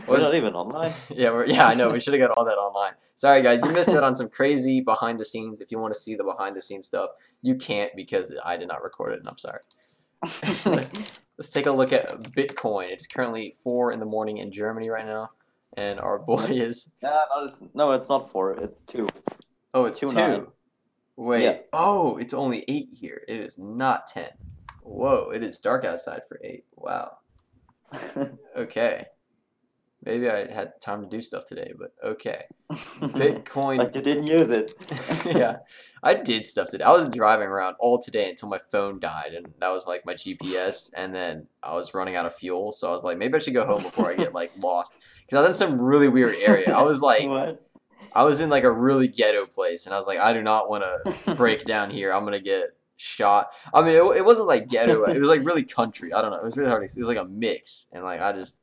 We're Was not even online. yeah, I know. We should have got all that online. Sorry, guys, you missed it on some crazy behind the scenes. If you want to see the behind the scenes stuff, you can't because I did not record it, and I'm sorry. Let's take a look at Bitcoin. It's currently 4 in the morning in Germany right now, and our boy is Yeah, no, it's not 4. It's 2. oh, it's 2-9. 2. Wait, Yeah. oh, it's only 8 here. It is not 10. Whoa, it is dark outside for 8. Wow. Okay. Maybe I had time to do stuff today, but okay. Bitcoin. Like you didn't use it. Yeah, I did stuff today. I was driving around all today until my phone died, and that was like my GPS. And then I was running out of fuel, so I was like, maybe I should go home before I get like lost. Because I was in some really weird area. I was like, What? I was in like a really ghetto place, and I was like, I do not want to break down here. I'm gonna get shot. I mean, it wasn't like ghetto. It was like really country. I don't know. It was really hard to see. It was like a mix, and like I just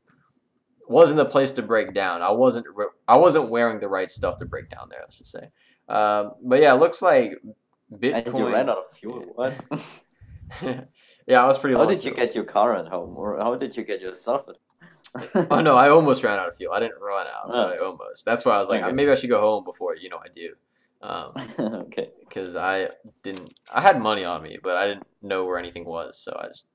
wasn't the place to break down. I wasn't wearing the right stuff to break down there. Let's just say. But yeah, it looks like And you ran Bitcoin. out of fuel. What? Yeah, I was pretty How low on did you fuel. get your car at home, or how did you get yourself at Oh home? no, I almost ran out of fuel. I didn't run out, but I Oh, almost. That's why I was like, okay. maybe I should go home before I do. Okay. Because I didn't. I had money on me, but I didn't know where anything was, so I just.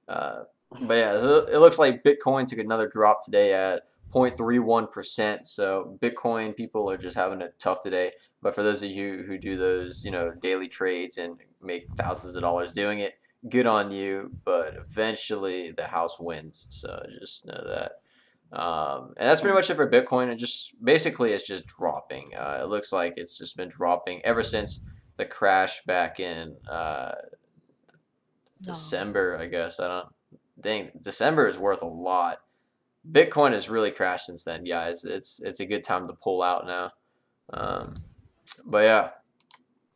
Uh, but yeah, so it looks like Bitcoin took another drop today at 0.31%. So Bitcoin people are just having a tough today. But for those of you who do those, daily trades and make thousands of dollars doing it, good on you. But eventually the house wins. So just know that. And that's pretty much it for Bitcoin. It just basically it's just dropping. It looks like it's just been dropping ever since the crash back in No. December. I guess I don't. Dang, December is worth a lot. Bitcoin has really crashed since then, guys. It's a good time to pull out now. Um, but yeah,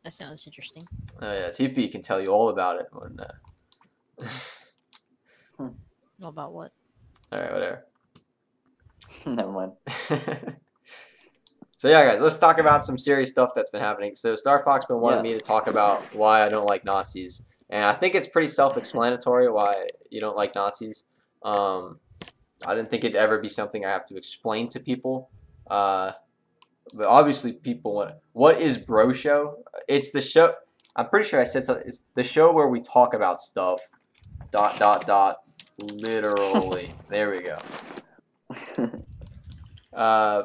That sounds interesting. yeah, TP can tell you all about it. When, Know about what? all right, whatever. Never mind. So yeah, guys, let's talk about some serious stuff that's been happening. So Star Fox been wanting me to talk about why I don't like Nazis, and I think it's pretty self-explanatory why you don't like Nazis. I didn't think it'd ever be something I have to explain to people. But obviously, people want. What is Bro Show? It's the show. I'm pretty sure I said something. It's the show where we talk about stuff. Dot dot dot. Literally. There we go. Uh,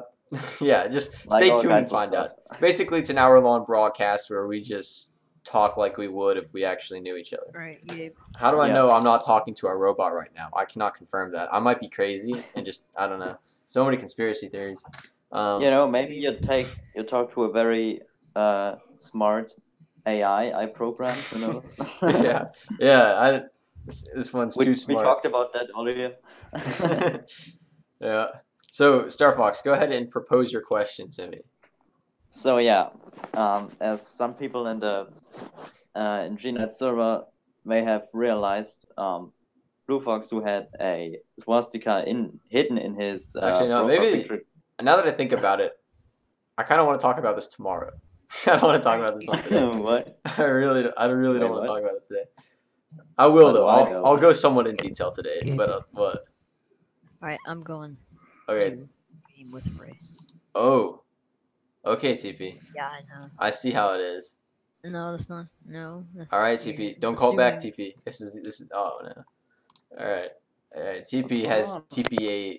yeah, just Like stay all tuned and kinds of find stuff. out. Basically, it's an hour-long broadcast where we just talk like we would if we actually knew each other. Right. Yeah. How do I Yeah. know I'm not talking to a robot right now? I cannot confirm that. I might be crazy and just I don't know. So many conspiracy theories. Maybe you talk to a very smart AI I programmed. Who knows? Yeah, yeah. This one's too We smart. talked about that earlier. Yeah. So Star Fox, go ahead and propose your question to me. So yeah, as some people in the in GNet server may have realized, Blue Fox, who had a swastika hidden in his Actually, no. profile Maybe picture. now that I think about it, I kind of want to talk about this tomorrow. I don't want to talk about this one today. What? I really don't want what? to talk about it today. I will But though. why though? I'll go somewhat in detail today. But what? All right. I'm going. Okay. to Game with Ray. Oh. Okay, TP. Yeah, I know. I see how it is. No, that's not. No. That's All right, weird. TP. Don't call back, Assuming- TP. This is. Oh no. All right. All right. TP What's has going on? TPA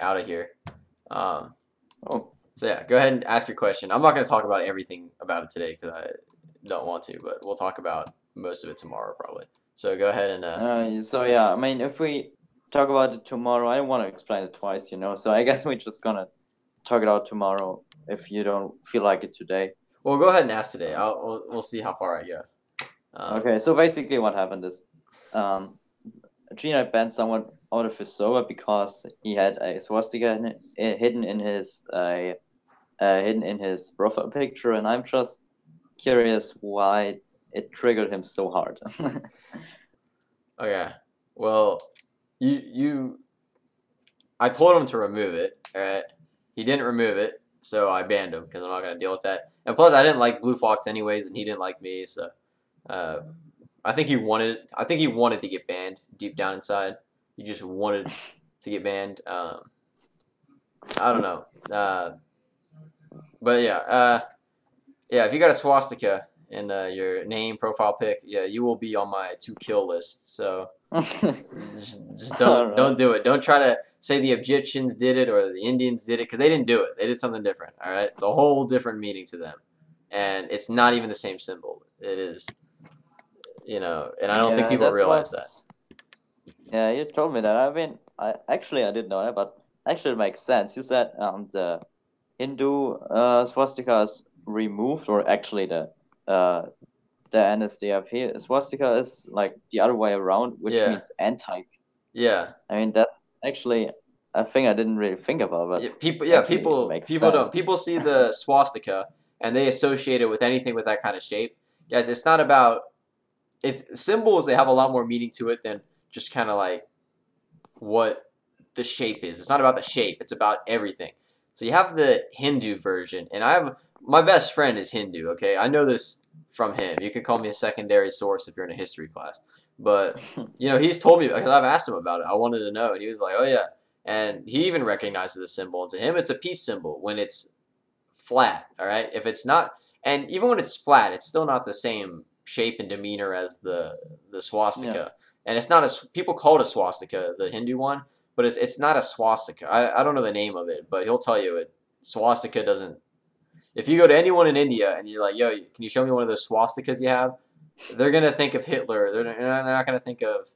out of here. Um. Oh, So yeah, go ahead and ask your question. I'm not going to talk about everything about it today because I don't want to, but we'll talk about most of it tomorrow probably. So go ahead and. so yeah, I mean, if we talk about it tomorrow, I don't want to explain it twice, So I guess we're just gonna talk it out tomorrow if you don't feel like it today. Well, go ahead and ask today. We'll see how far I go. Okay, so basically what happened is, Gina banned someone out of his server because he had a swastika hidden in his profile picture, and I'm just curious why it triggered him so hard. Okay. Well, I told him to remove it. All right. He didn't remove it, so I banned him because I'm not gonna deal with that. And plus, I didn't like Blue Fox anyways, and he didn't like me, so. I think he wanted. I think he wanted to get banned deep down inside. He just wanted to get banned. I don't know. But yeah. If you got a swastika in your name profile pic, yeah, you will be on my to kill list. So just All don't right. do it. Don't try to say the Egyptians did it or the Indians did it because they didn't do it. They did something different. All right, it's a whole different meaning to them, and it's not even the same symbol. It is, and I don't think Yeah, people that realize that. was. Yeah, you told me that. I mean, I didn't know that, but actually it makes sense. You said the Hindu swastika is removed, or actually the NSDAP swastika is like the other way around, which Yeah, means anti. yeah. I mean, that's actually a thing I didn't really think about, but Yeah, actually it people makes people sense. don't people see the swastika and they associate it with anything with that kind of shape. Guys, it's not about it's symbols. They have a lot more meaning to it than just kind of like what the shape is. It's not about the shape. It's about everything. So you have the Hindu version, and I have my best friend is Hindu. Okay, I know this from him. You could call me a secondary source if you're in a history class, but he's told me because I've asked him about it. I wanted to know, and he was like, "Oh yeah," and he even recognizes the symbol. And to him, it's a peace symbol when it's flat. All right, if it's not, and even when it's flat, it's still not the same shape and demeanor as the Yeah. swastika. And it's not a people call it a swastika, the Hindu one, but it's not a swastika. I don't know the name of it, but he'll tell you it. Swastika doesn't. If you go to anyone in India and you're like, "Yo, can you show me one of those swastikas you have?" They're gonna think of Hitler. They're not gonna think of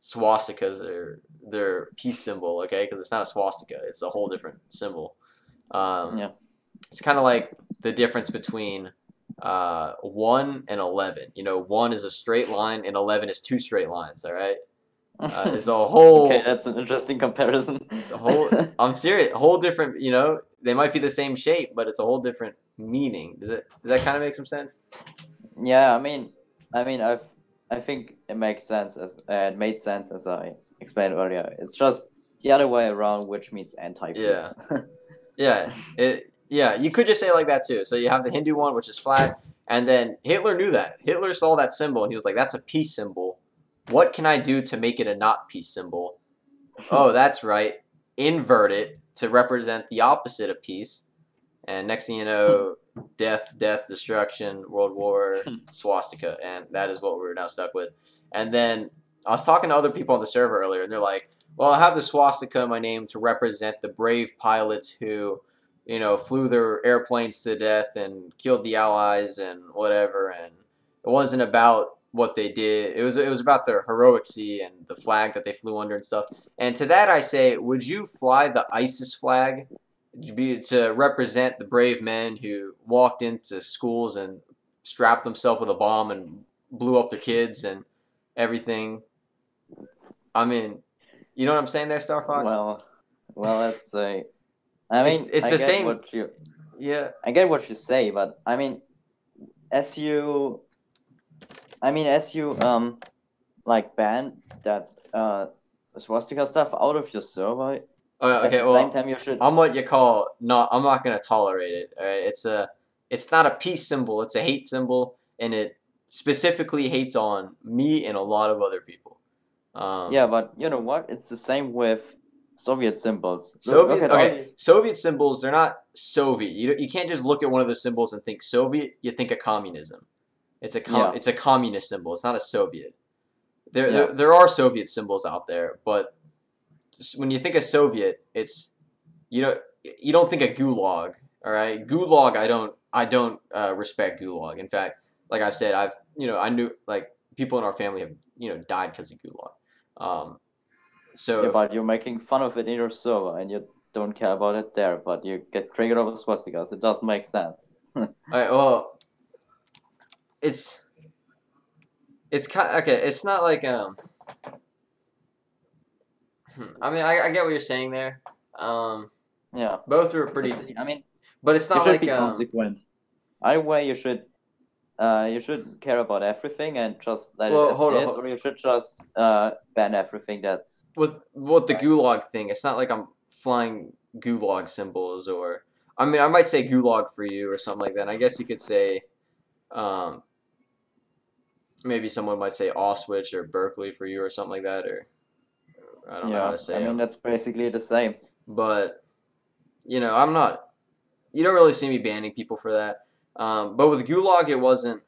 swastikas or their peace symbol, okay? Because it's not a swastika. It's a whole different symbol. Um, Yeah. it's kind of like the difference between 1 and 11. 1 is a straight line and 11 is two straight lines, all right? It's a Okay, whole, that's an interesting comparison. I'm serious, a whole different, they might be the same shape, but it's a whole different meaning. Does that kind of make some sense? Yeah, I think it makes sense as it made sense as I explained earlier. It's just the other way around, which means anti-peace. Yeah. Yeah, you could just say it like that too. So you have the Hindu one, which is flat, and then Hitler knew that. Hitler saw that symbol and he was like, "That's a peace symbol. What can I do to make it a not peace symbol? Oh, that's right. Invert it to represent the opposite of peace." And next thing you know, death, destruction, world war, swastika, and that is what we're now stuck with. And then I was talking to other people on the server earlier, and they're like, "Well, I have the swastika in my name to represent the brave pilots who, flew their airplanes to death and killed the Allies and whatever." And it wasn't about what they did. It was about their heroicsy and the flag that they flew under and stuff. And to that I say, would you fly the ISIS flag to represent the brave men who walked into schools and strapped themselves with a bomb and blew up their kids and everything? I mean, you know what I'm saying there, Star Fox? Well, let's say. It's I the get same. Yeah. what you say, but as you, as you like ban that swastika stuff out of your server, Oh, at okay. the same Well, time you should. I'm what you call not. I'm not gonna tolerate it. All right. It's not a peace symbol. It's a hate symbol, and it specifically hates on me and a lot of other people. Yeah, but you know what? It's the same with Soviet symbols. Look Soviet, at all okay, these. Soviet symbols, they're not Soviet. You can't just look at one of those symbols and think Soviet, you think of communism. Yeah, It's a communist symbol. It's not a Soviet. There, yeah. there, there are Soviet symbols out there, but when you think of Soviet, you don't you don't think of Gulag, all right? Gulag, I don't respect Gulag. In fact, like I've said, I knew like people in our family have died because of Gulag. Um, Yeah, so but you're making fun of it in your server and you don't care about it there, but you get triggered over swastikas. It does make sense. well, it's it's kind okay. It's not like I mean, I get what you're saying there. Um, Yeah. both were pretty, It's, but it's you not should like be consequent. Either way, you should care about everything and just let it well, as hold it on. is, or you should just ban everything that's With the right. Gulag thing, it's not like I'm flying Gulag symbols or I mean, I might say Gulag for you or something like that. And I guess you could say, um, maybe someone might say Auschwitz or Berkeley for you or something like that, or I don't know how Yeah, to say them. that's basically the same. But you know, I'm not. You don't really see me banning people for that. But with Gulag, it wasn't.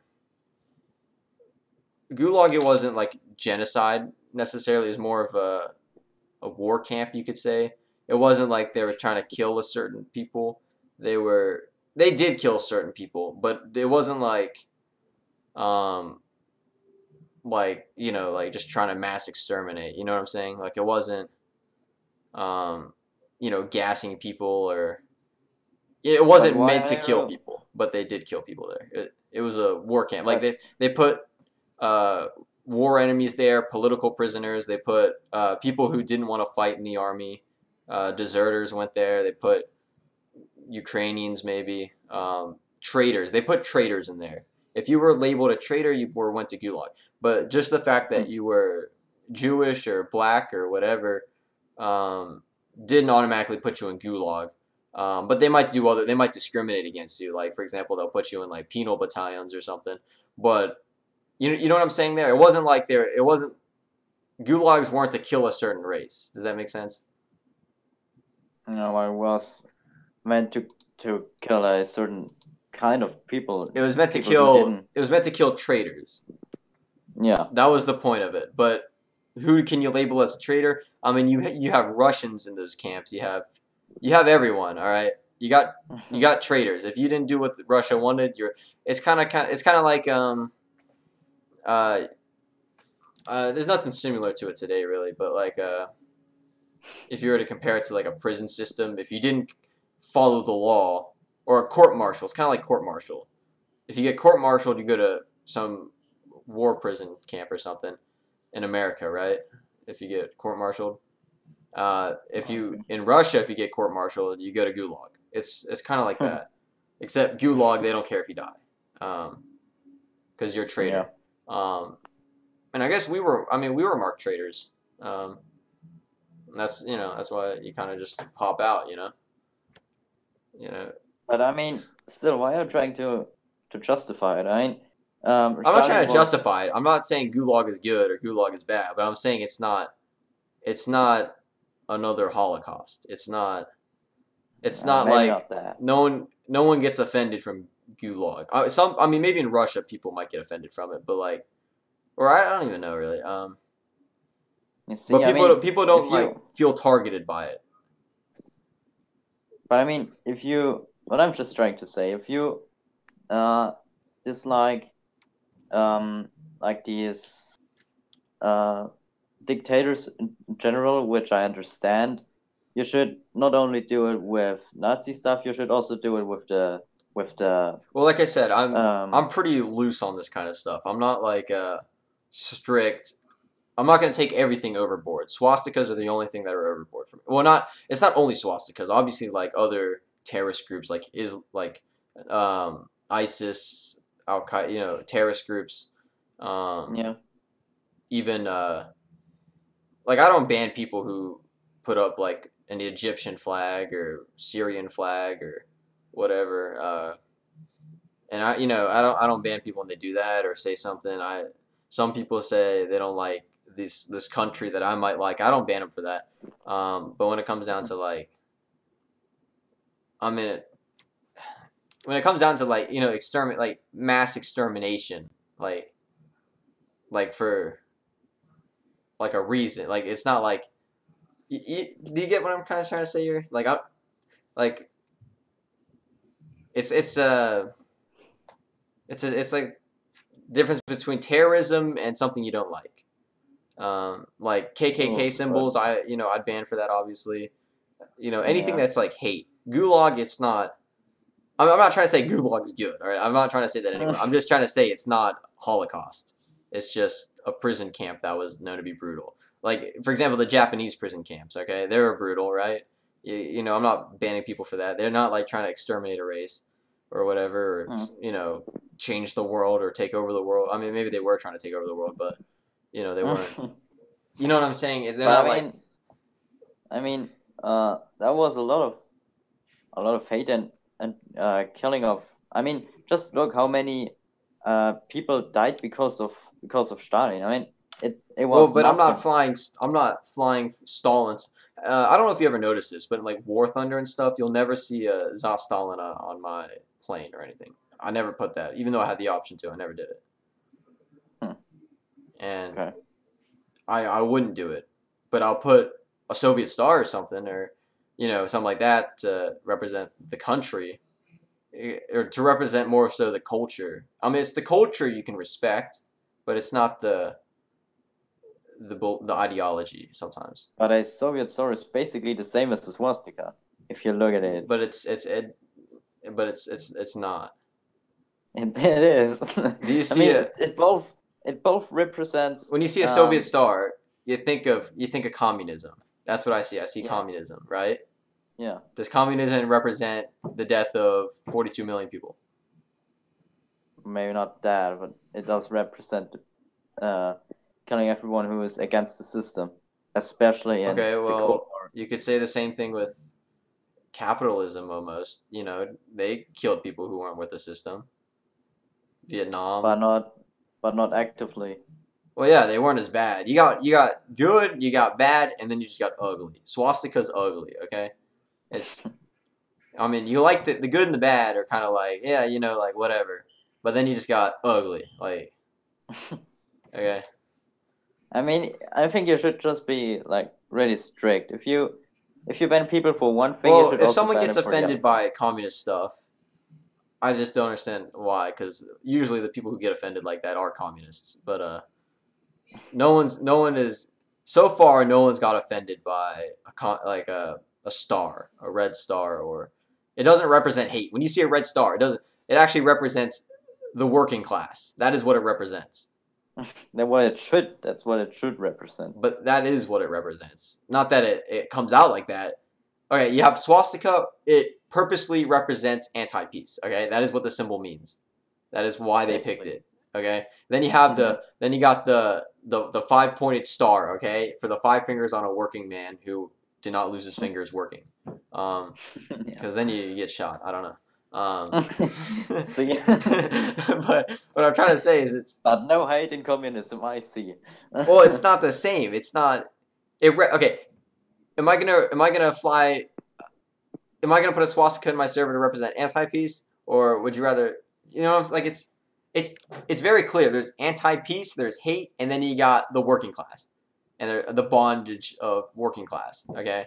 Gulag, it wasn't like genocide necessarily. It was more of a war camp, you could say. It wasn't like they were trying to kill a certain people. They did kill certain people, but it wasn't like you know, like just trying to mass exterminate. You know what I'm saying? Like it wasn't you know, gassing people or it But wasn't why meant to are kill you? people, but they did kill people there. It was a war camp. Like But they put uh, war enemies there, political prisoners. They put people who didn't want to fight in the army. Deserters went there. They put Ukrainians, maybe traitors. They put traitors in there. If you were labeled a traitor, you went to Gulag. But just the fact that you were Jewish or black or whatever um, didn't automatically put you in Gulag. But they might do other. They might discriminate against you. Like for example, they'll put you in like penal battalions or something. But you know what I'm saying there. It wasn't like there. It wasn't Gulags weren't to kill a certain race. Does that make sense? you know, I was meant to kill a certain kind of people. It was meant to People who kill. didn't. It was meant to kill traitors. Yeah. That was the point of it. But who can you label as a traitor? I mean, you have Russians in those camps. You have everyone. All right. You got traitors. If you didn't do what Russia wanted, it's kind of like there's nothing similar to it today really, but like if you were to compare it to like a prison system, if you didn't follow the law or a court martial, it's kind of like court martial. If you get court martialed, you go to some war prison camp or something in America, right? If you get court martialed, if you in Russia, if you get court martialed, you go to Gulag. It's kind of like that, except Gulag they don't care if you die, because you're a traitor. Yeah. And I guess we were marked traitors. That's that's why you kind of just hop out, you know. But I mean, still, why are you trying to justify it? I mean, I'm not trying Stalin to was. justify it. I'm not saying Gulag is good or Gulag is bad, but I'm saying it's not another Holocaust. It's not Maybe like not that. no one gets offended from Gulag. I mean maybe in Russia people might get offended from it, but like or I don't even know really. You see, But I mean, people don't if like you. feel targeted by it. But I mean, if you. What I'm just trying to say, if you dislike like these dictators in general, which I understand, you should not only do it with Nazi stuff, you should also do it with the Well, like I said, I'm um pretty loose on this kind of stuff. I'm not like strict. I'm not going to take everything overboard. Swastikas are the only thing that are overboard for me. Well, it's not only swastikas. Obviously, like other terrorist groups, ISIS, Al Qaeda, terrorist groups. yeah. Even like I don't ban people who put up like an Egyptian flag or Syrian flag or whatever. And I don't ban people when they do that or say something. Some people say they don't like this country that I might like. I don't ban them for that. But when it comes down to like, I mean, when it comes down to like like mass extermination, like for like a reason, like it's not like. Do you get what I'm kind of trying to say here? Like like it's like difference between terrorism and something you don't like. Like KKK Oh, symbols, I'd ban for that obviously. Anything yeah. that's like hate. Gulag, it's not. I'm not trying to say Gulag's good. All right, I'm not trying to say that anyway. I'm just trying to say it's not Holocaust. It's just a prison camp that was known to be brutal. Like for example, the Japanese prison camps. Okay, they were brutal, right? I'm not banning people for that. They're not like trying to exterminate a race or whatever, or change the world or take over the world. I mean, maybe they were trying to take over the world, but they weren't. You know what I'm saying? They're But not like. I mean, that was a lot of hate and killing of. I mean, just look how many people died because of Stalin. I mean, it Well, was but I'm not nothing. flying. I'm not flying Stalin's. I don't know if you ever noticed this, but in like War Thunder and stuff, you'll never see a Za Stalin on my plane or anything. I never put that, even though I had the option to. I never did it. Hmm. And Okay. I wouldn't do it, but I'll put a Soviet star or something, or something like that to represent the country, or to represent more so the culture. I mean, it's the culture you can respect, but it's not the ideology sometimes. But a Soviet star is basically the same as the swastika, if you look at it. But it's not. It is. Do you I see mean, it it both represents. when you see a Soviet star? You think of communism. That's what I see. I see communism, right? Yeah. Does communism represent the death of 42 million people? Maybe not that, but it does represent killing everyone who is against the system, especially in Okay, the Cold well, War. you could say the same thing with capitalism almost. They killed people who weren't with the system. Vietnam. But not actively. Well, yeah, they weren't as bad. You got good, you got bad, and then you just got ugly. Swastika's ugly, okay? It's I mean, you like the good and the bad are kind of like, yeah, like whatever. But then you just got ugly, like okay. I mean, I think you should just be like really strict. If you ban people for one thing, you Well, should if also someone ban gets it for the other. offended by communist stuff, I just don't understand why. Because usually the people who get offended like that are communists. But no one is so far. No one's got offended by a star, a red star, or it doesn't represent hate. When you see a red star, it doesn't. It actually represents the working class. That is what it represents. That's what it should represent. But that is what it represents. Not that it comes out like that. Okay, you have swastika. It purposely represents anti-peace. Okay, that is what the symbol means. That is why they picked it. Okay, then you have then you got the 5-pointed star. Okay, for the 5 fingers on a working man who did not lose his fingers working. Because then you get shot. I don't know. See? But what I'm trying to say is it's. But no hate in communism, I see. Well, it's not the same. It's not. Okay. Am I gonna fly? Am I gonna put a swastika in my server to represent anti-peace, or would you rather? Like it's very clear. There's anti-peace, there's hate, and then you got the working class, and the bondage of working class. Okay.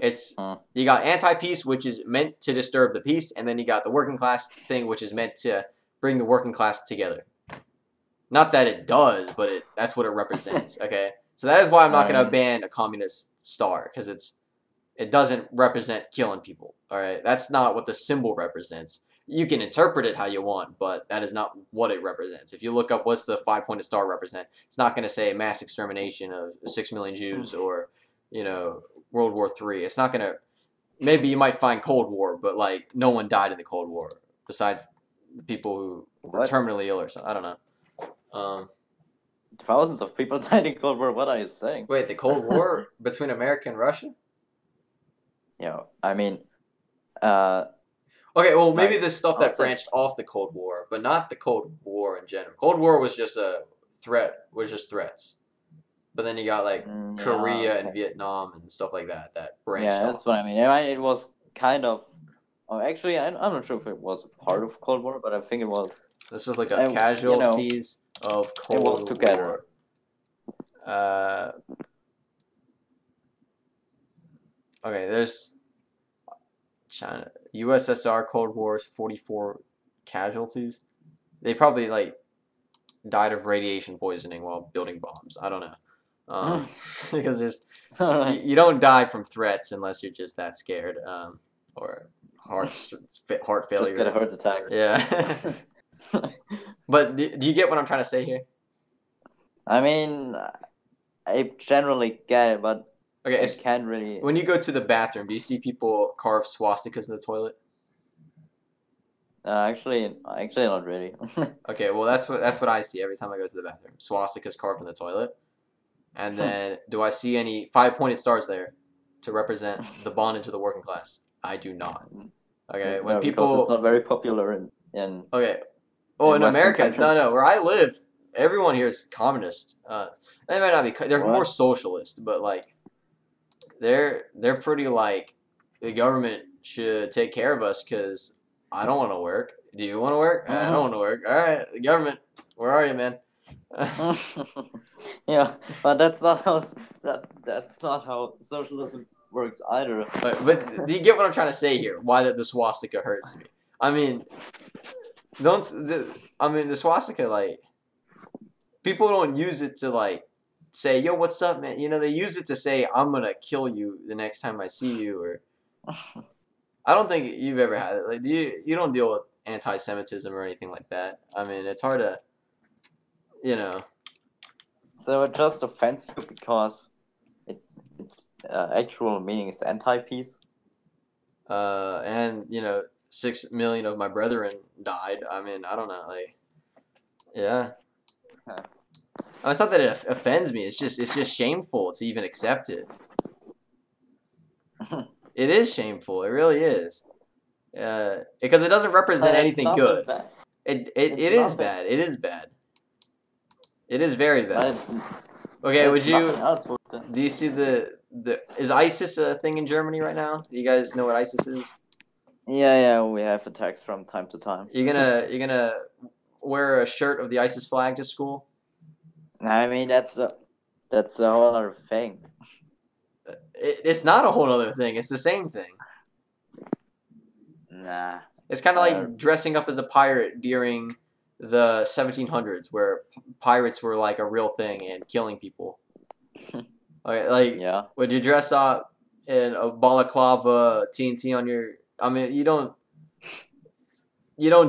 You got anti-peace, which is meant to disturb the peace, and then you got the working class thing, which is meant to bring the working class together. Not that it does, but that's what it represents. Okay, so that is why I'm not going to ban a communist star, because it doesn't represent killing people. All right, that's not what the symbol represents. You can interpret it how you want, but that is not what it represents. If you look up what's the 5-pointed star represent, it's not going to say mass extermination of 6 million Jews or World War III. It's not gonna. Maybe you might find Cold War, but like no one died in the Cold War besides the people who were terminally ill or something. I don't know. Thousands of people died in Cold War. What are you saying? Wait, the Cold War between America and Russia? Yeah, I mean, okay, well maybe the stuff that branched off the Cold War, but not the Cold War in general. Cold War was just a threat. Was just threats. But then you got like Korea and Vietnam and stuff like that branched off. Yeah, that's what I mean. It was kind of. Oh, actually, I'm not sure if it was part of Cold War, but I think it was. This is like a casualties of Cold War. It was together. Okay, there's China, USSR Cold Wars, 44 casualties. They probably like died of radiation poisoning while building bombs. I don't know. Because there's you don't die from threats unless you're just that scared, or heart failure. Just get a heart attack. Yeah. But do you get what I'm trying to say here? I mean, I generally get it, but okay, I can't really. When you go to the bathroom, do you see people carve swastikas in the toilet? Actually, not really. Okay, well that's what I see every time I go to the bathroom. Swastikas carved in the toilet. And then, do I see any 5-pointed stars there to represent the bondage of the working class? I do not. Okay, because it's not very popular in okay, oh, in America, no, where I live, everyone here is communist. They might not be. They're more What? socialist, but like they're pretty like the government should take care of us because I don't want to work. Do you want to work? I don't want to work. All right, the government, where are you, man? Yeah, but that's not how that's not how socialism works either. But do you get what I'm trying to say here? Why the swastika hurts me? I mean, the swastika, like, people don't use it to like say, "Yo, what's up, man?" You know, they use it to say, "I'm gonna kill you the next time I see you." Or I don't think you've ever had it. Like, you don't deal with anti-Semitism or anything like that. I mean, it's hard to, you know. So it just offends you because its actual meaning is anti-peace. And you know, 6 million of my brethren died. I mean, I don't know, like, yeah. Huh. It's not that it offends me. It's just shameful to even accept it. It is shameful. It really is. Because it doesn't represent But it's anything not good. that bad. It It's is not bad. It is bad. It is very But bad. it's, Okay, would it's you? nothing else would be. Do you see the is ISIS a thing in Germany right now? Do you guys know what ISIS is? Yeah, we have attacks from time to time. You're gonna wear a shirt of the ISIS flag to school? I mean, that's a whole other thing. It's not a whole other thing. It's the same thing. Nah. It's kind of like dressing up as a pirate during the 1700s, where pirates were like a real thing and killing people. Okay, like, Yeah. would you dress up in a balaclava, TNT on your? I mean, you don't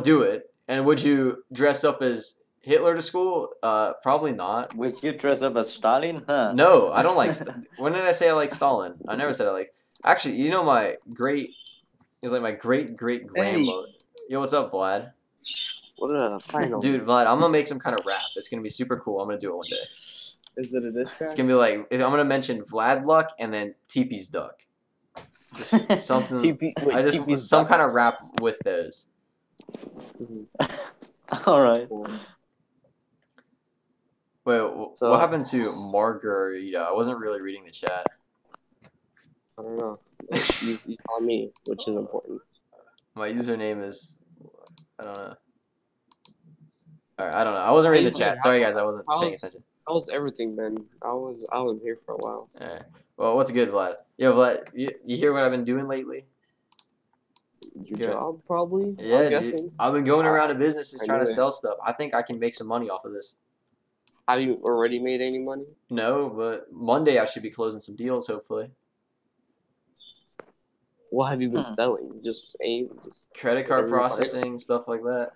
do it. And would you dress up as Hitler to school? Probably not. Would you dress up as Stalin? Huh. No, I don't like. When did I say I like Stalin? I never said I like. Actually, you know, it was like my great grandmother. Yo, what's up, Vlad? What a final. Dude, Vlad, I'm gonna make some kind of rap. It's gonna be super cool. I'm gonna do it one day. Is it a diss It's track? gonna be like, I'm gonna mention Vlad Luck and then TP's Duck. Just something. TP's some Duck. kind of rap with those. All right. Wait, So- what happened to Margarita? I wasn't really reading the chat. I don't know. You tell me which is important. My username is, I don't know. Alright, I don't know. I wasn't reading the chat. Sorry, guys, I wasn't paying attention. How's everything been? I was here for a while. Alright. Well, what's good, Vlad? Yo, Vlad, you hear what I've been doing lately? Your Good. job, probably? Yeah, I'm dude. guessing. I've been going around to businesses I trying to knew it. sell stuff. I think I can make some money off of this. Have you already made any money? No, but Monday I should be closing some deals, hopefully. What have you been selling? Just aim? Just Credit card whatever you find. processing, stuff like that.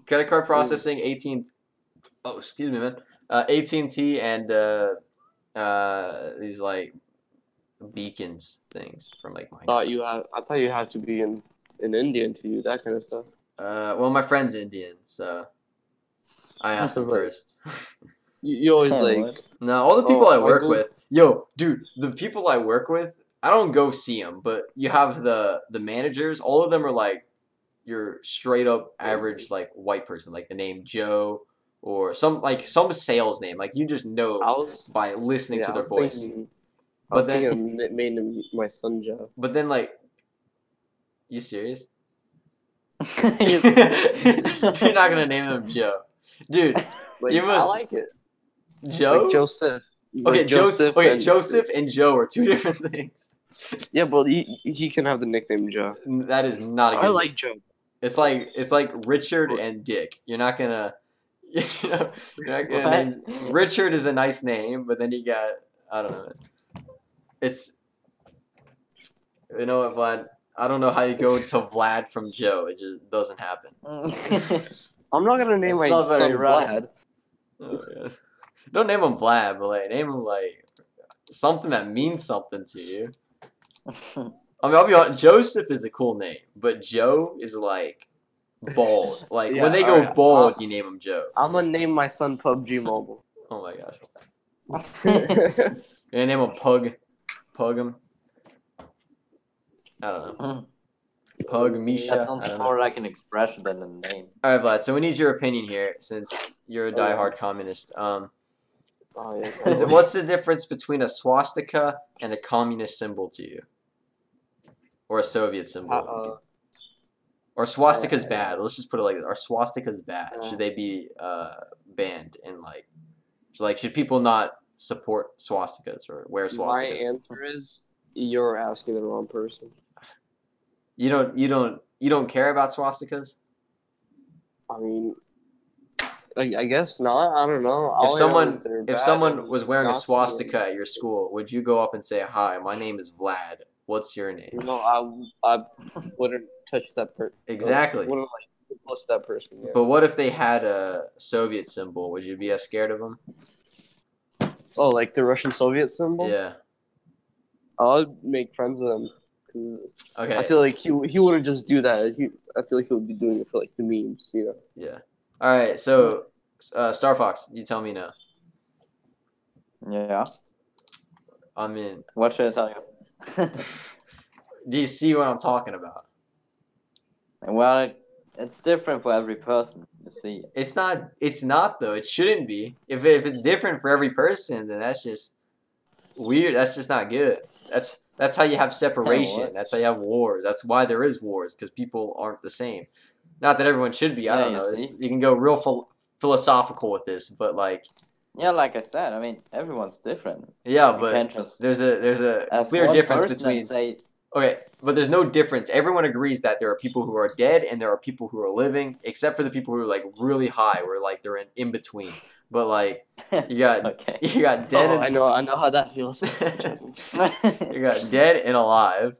Credit card processing, 18. Oh, excuse me, man. AT&T and these like beacons things from like Minecraft. I thought you had to be in India to do that kind of stuff. Well, my friend's Indian, so I asked him That's right. first. You always Huh, like what? No, all the people Oh, I work Michael? with, yo, dude, the people I work with, I don't go see them, but you have the managers. All of them are like your straight up average like white person, like the name Joe or some sales name, like you just know I was by listening to I their was voice. thinking, I But was then- thinking of naming my son Joe. But then like, you serious? You- You're not gonna name them Joe, dude. Like, You must- I like it. Joe. Like Joseph. Okay, Like Joseph. Okay, and- Joseph and Joe are two different things. Yeah, but he can have the nickname Joe. That is not a good. I like Joe. It's like Richard and Dick. You're not gonna, you're not gonna What? name. Richard is a nice name, but then you got, I don't know. It's, you know what, Vlad? I don't know how you go to Vlad from Joe. It just doesn't happen. I'm not gonna name It's my not very son right. Vlad. Oh, yeah. Don't name him Vlad, but like name him like something that means something to you. I mean, I'll be honest, Joseph is a cool name, but Joe is like bald. Like Yeah, when they go alright, bald, you name him Joe. I'm gonna name my son PUBG Mobile. Oh my gosh. You're gonna name him Pug him? I don't know. Pug That Misha. I sounds don't know. more like an expression than a name. All right, Vlad. So we need your opinion here, since you're a Okay. diehard communist. Oh, yeah, What's the difference between a swastika and a communist symbol to you, or a Soviet symbol? Or swastika's bad. Let's just put it like this: are swastikas bad? Should they be banned? And should people not support swastikas or wear my swastikas? answer is you're asking the wrong person. You don't care about swastikas? I mean, I guess not. I don't know. All If I know someone is they're if bad someone and was wearing a Nazi swastika and- at your school, would you go up and say, "Hi, my name is Vlad. What's your name?" No, I wouldn't touch that person. Exactly. Wouldn't like close to that person. Yeah. But what if they had a Soviet symbol? Would you be as scared of them? Oh, like the Russian Soviet symbol? Yeah. I'd make friends with him. 'Cause Okay. I feel like he wouldn't just do that. I feel like he would be doing it for like the memes, you know. Yeah. All right. So, Star Fox, you tell me now. Yeah. I'm in. What should I tell you? Do you see what I'm talking about? Well, it's different for every person. You see. It's not. It's not though. It shouldn't be. If it's different for every person, then that's just weird. That's just not good. That's how you have separation. what? That's how you have wars. That's why there is wars, because people aren't the same. Not that everyone should be. I Yeah, don't you know. see? You can go real philosophical with this, but like, Yeah, like I said, I mean, everyone's different. yeah, You but can't just there's a as clear one difference person between. and say, Okay, but there's no difference. Everyone agrees that there are people who are dead and there are people who are living, except for the people who are like really high, where like they're in between. But like you got okay. you got dead Oh, and I know how that feels. you got dead and alive,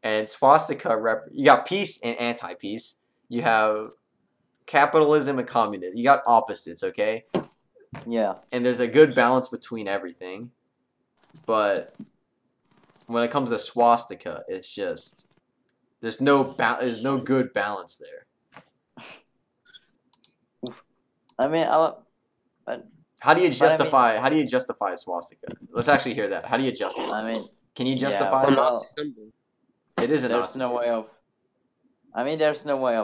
and swastika you got peace and anti-peace. You have capitalism and communism. You got opposites, okay? Yeah. And there's a good balance between everything. But when it comes to swastika, it's just there's no good balance there. I mean, How do you I mean- justify a swastika? Let's actually hear that. How do you justify? I mean, Can you yeah, justify A it? well, Nazi symbol. It is a there's Nazi no symbol. way of. I mean, there's no way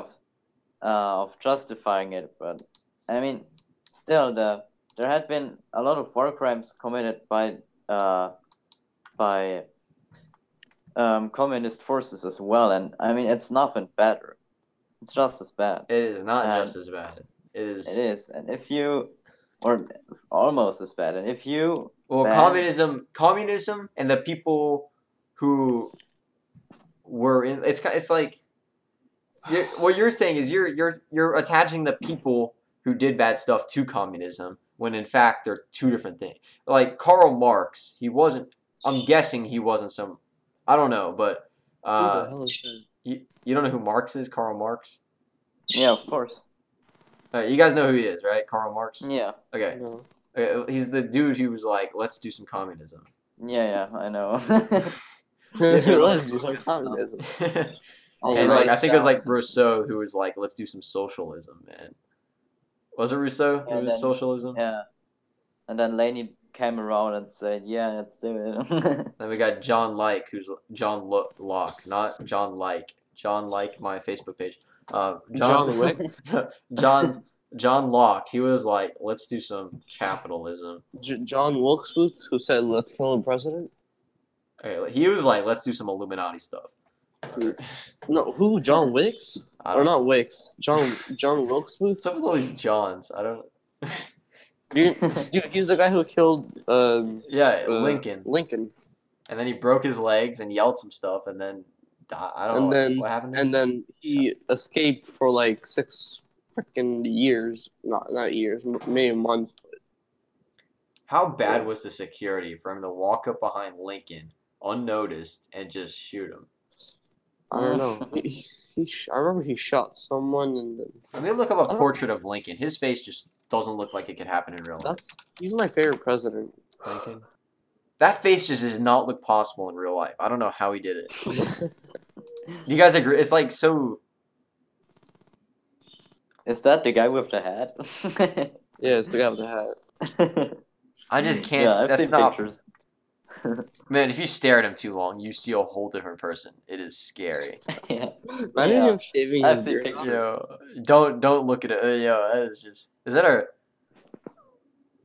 of justifying it, but I mean, still, there had been a lot of war crimes committed by communist forces as well, and I mean, it's nothing better. It's just as bad. It is not And just as bad. It is. It is, and if you, or almost as bad, and if you, Well, ban- communism, and the people who were in it's like what you're saying is you're attaching the people who did bad stuff to communism when in fact they're two different things. Like Karl Marx, he wasn't. I'm guessing he wasn't some. I don't know, but Who the hell is that? you don't know who Marx is? Karl Marx. yeah, of course, You guys know who he is, right? Karl Marx. yeah, Okay. No. Okay, he's the dude who was like, "Let's do some communism." yeah, I know. Let's do some communism. Oh, And like I think it was right. like Rousseau who was like, "Let's do some socialism," man. Was it Rousseau Yeah, who was then- socialism? Yeah, and then Laney came around and said, "Yeah, let's do it." Then we got John Locke, who's John Locke, not John Like. John Like, my Facebook page. John Wick? John Locke. He was like, "Let's do some capitalism." John Wilkes-Booth, who said, "Let's kill the president." Okay, he was like, "Let's do some Illuminati stuff." No, who? John Wicks? I Or don't know. not Wicks? John Wilkes-Booth? What's up with all these Johns? I don't. Dude, he's the guy who killed Yeah, Lincoln. Lincoln, And then he broke his legs and yelled some stuff, and then died. I don't know what happened. To him. and then he escaped for like 6 freaking years. Not years, maybe months. How bad was the security for him to walk up behind Lincoln unnoticed and just shoot him? I don't know. I remember he shot someone, and then Let me look up a don't- portrait of Lincoln. His face just doesn't look like it could happen in real life. he's my favorite president. Lincoln. That face just does not look possible in real life. I don't know how he did it. Do you guys agree? It's like so. Is that the guy with the hat? Yeah, it's the guy with the hat. I just can't. Yeah, I've that's seen not. pictures. Man, if you stare at him too long, you see a whole different person. It is scary. Yeah. Imagine Yeah. him shaving I've his seen beard. pictures. Yo, don't look at it. Yo, that is just.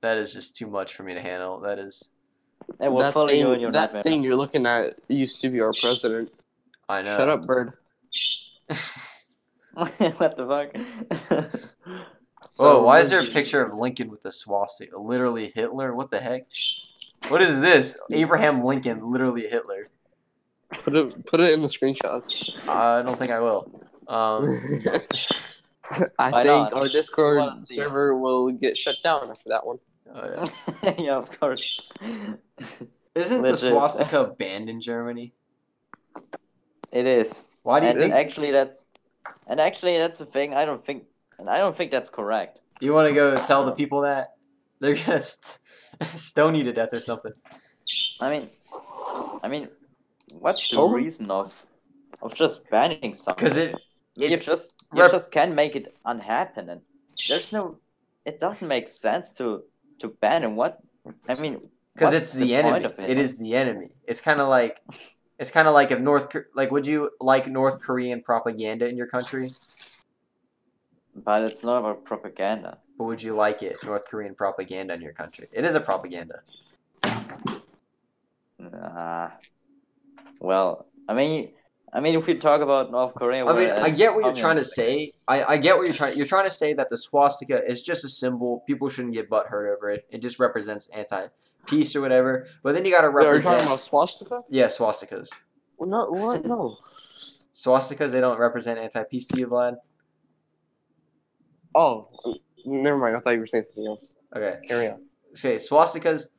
That is just too much for me to handle. That is. It will follow you in your That nightmare. thing you're looking at used to be our president. I know. Shut up, bird. What the fuck? Whoa, why is there a picture of Lincoln with the swastika? Literally Hitler? What the heck? What is this? Abraham Lincoln, literally Hitler. Put it in the screenshots. I don't think I will. I Why think not? our wanna Discord see server will get shut down after that one. Oh, yeah. Yeah, of course. Isn't the Legit. swastika banned in Germany? It is. Why do you And think? actually, that's the thing. I don't think that's correct. You want to go tell the people that they're gonna stone you to death or something? I mean, what's the Stone? reason of just banning something? Because you it's just can make it unhappen, and it doesn't make sense to ban it. because what's it's the point enemy. of it? It is the enemy. It's kind of like if would you like North Korean propaganda in your country? But it's not about propaganda. But would you like it, North Korean propaganda in your country? It is a propaganda. Well, I mean, if we talk about North Korea, I mean, where I get what you're communist trying to it say. is. I get what you're trying to say that the swastika is just a symbol. People shouldn't get butthurt over it. It just represents anti-peace or whatever. But then you got to Wait, are you represent. talking about swastika? Yeah, swastikas. Well, no, what? No. Swastikas, they don't represent anti-peace to you, Vlad? Oh, never mind. I thought you were saying something else. Okay. Carry on. Okay, swastikas.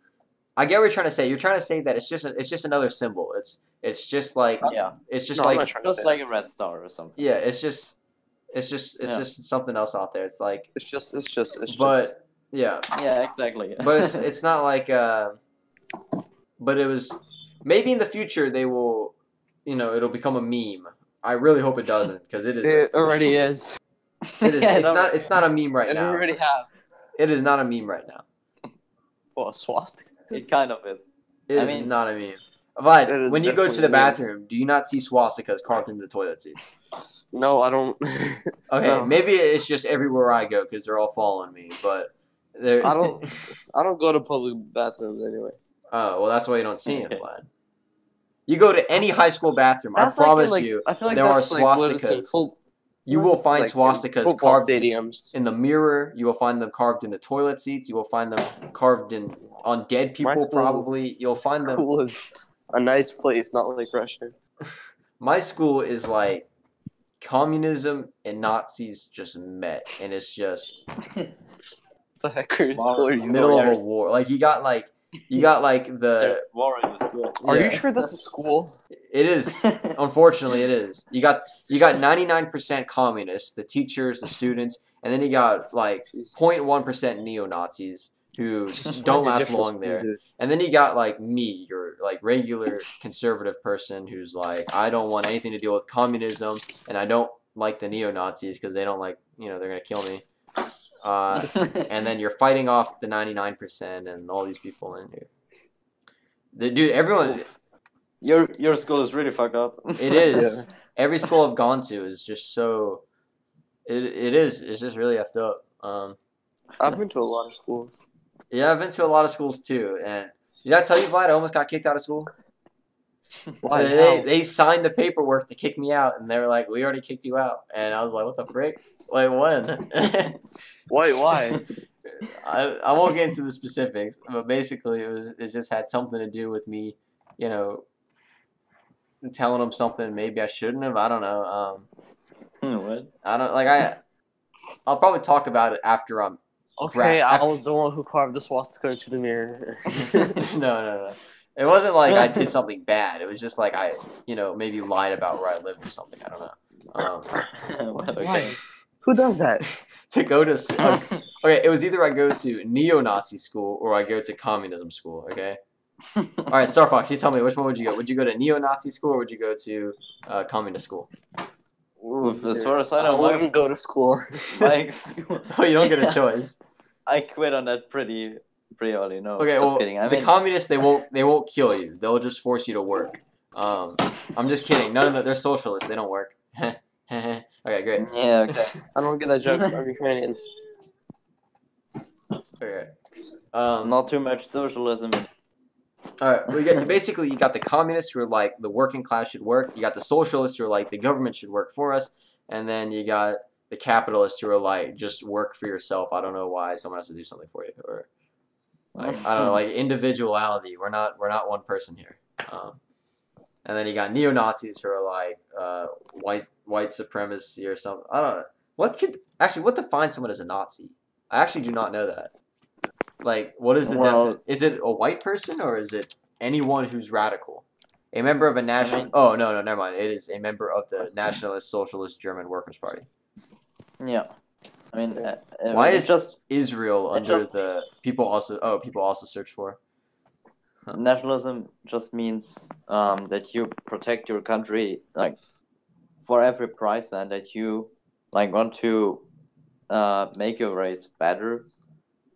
I get what you're trying to say. You're trying to say that it's just another symbol. It's just like Yeah, it's just No, I'm like not trying to just say like a red star or something. yeah. It's just Yeah. something else out there. It's like It's just. but yeah. Yeah, exactly. But it's not like but it was maybe in the future they will it'll become a meme. I really hope it doesn't because it is It already is. it is Yeah, it's not a meme right It now. already have. It is not a meme right now. Well, a swastika. It kind of is. It I is mean- not a meme. It Vlad, is when you go to the definitely a meme. bathroom, do you not see swastikas carved into the toilet seats? No, I don't. Okay, No. maybe it's just everywhere I go because they're all following me, but they're I don't. I don't go to public bathrooms anyway. Oh, well, that's why you don't see them, Okay. Vlad. You go to any high school bathroom, I That's like promise like, you, I feel like there are that's Like, what is it, swastikas. You will it's find like in swastikas football carved stadiums. in the mirror. You will find them carved in the toilet seats. You will find them carved on dead My people. school- Probably you'll find them. School is a nice place, not like Russia. My school is like communism and Nazis just met, and it's just The heck are you Wow. school are you middle going? of a war. Like you got like the. there's war in the school. Are yeah. you sure that's a school? It is. Unfortunately, it is. You got 99% communists, the teachers, the students, and then you got like Jesus. 0.1% neo-Nazis who Just don't find a last different long school, there. dude. And then you got like me, your like regular conservative person who's like, I don't want anything to deal with communism, and I don't like the neo-Nazis because they don't like, they're gonna kill me. And then you're fighting off the 99% and all these people in here. Dude, everyone, Your school is really fucked up. it is. Every school I've gone to is just so. It is. It's just really effed up. I've been to a lot of schools. Yeah, I've been to a lot of schools too, and did I tell you, Vlad? I almost got kicked out of school. Why? They signed the paperwork to kick me out, and they were like, "We already kicked you out," and I was like, "What the frick? Like when?" Why? I won't get into the specifics, but basically it just had something to do with me, telling them something maybe I shouldn't have. I don't know. What? I don't like I'll probably talk about it after I'm. Okay, Crap. I was the one who carved the swastika into the mirror. No. It wasn't like I did something bad. It was just like I, maybe lied about where I lived or something. I don't know. What? Why? Okay. Who does that? To go to okay, it was either I go to neo-Nazi school or I go to communism school. Okay. All right, Star Fox, you tell me which one would you go? Would you go to neo-Nazi school or would you go to communist school? As far as I I know, wouldn't go to school. my school, Oh, you don't get a choice. I quit on that pretty pretty early. No, Okay, just well, kidding. I the mean, communists they won't kill you. They'll just force you to work. I'm just kidding. None of them. They're socialists. They don't work. Okay, great. yeah, okay. I don't get that joke. I'm Ukrainian. Okay. Not too much socialism. All right, we get basically you got the communists who are like the working class should work. You got the socialists who are like the government should work for us, and then you got the capitalists who are like just work for yourself. I don't know why someone has to do something for you, or like I don't know, like individuality. We're not one person here. And then you got neo Nazis who are like white supremacy or something. I don't know. What defines someone as a Nazi? I actually do not know that. Like, what is the is it a white person or is it anyone who's radical? A member of a national... Oh, no, never mind. It is a member of the Nationalist Socialist German Workers' Party. Yeah. I mean... why is Israel under the... People also search for? Huh. Nationalism just means that you protect your country, like, for every price, and that you, like, want to make your race better.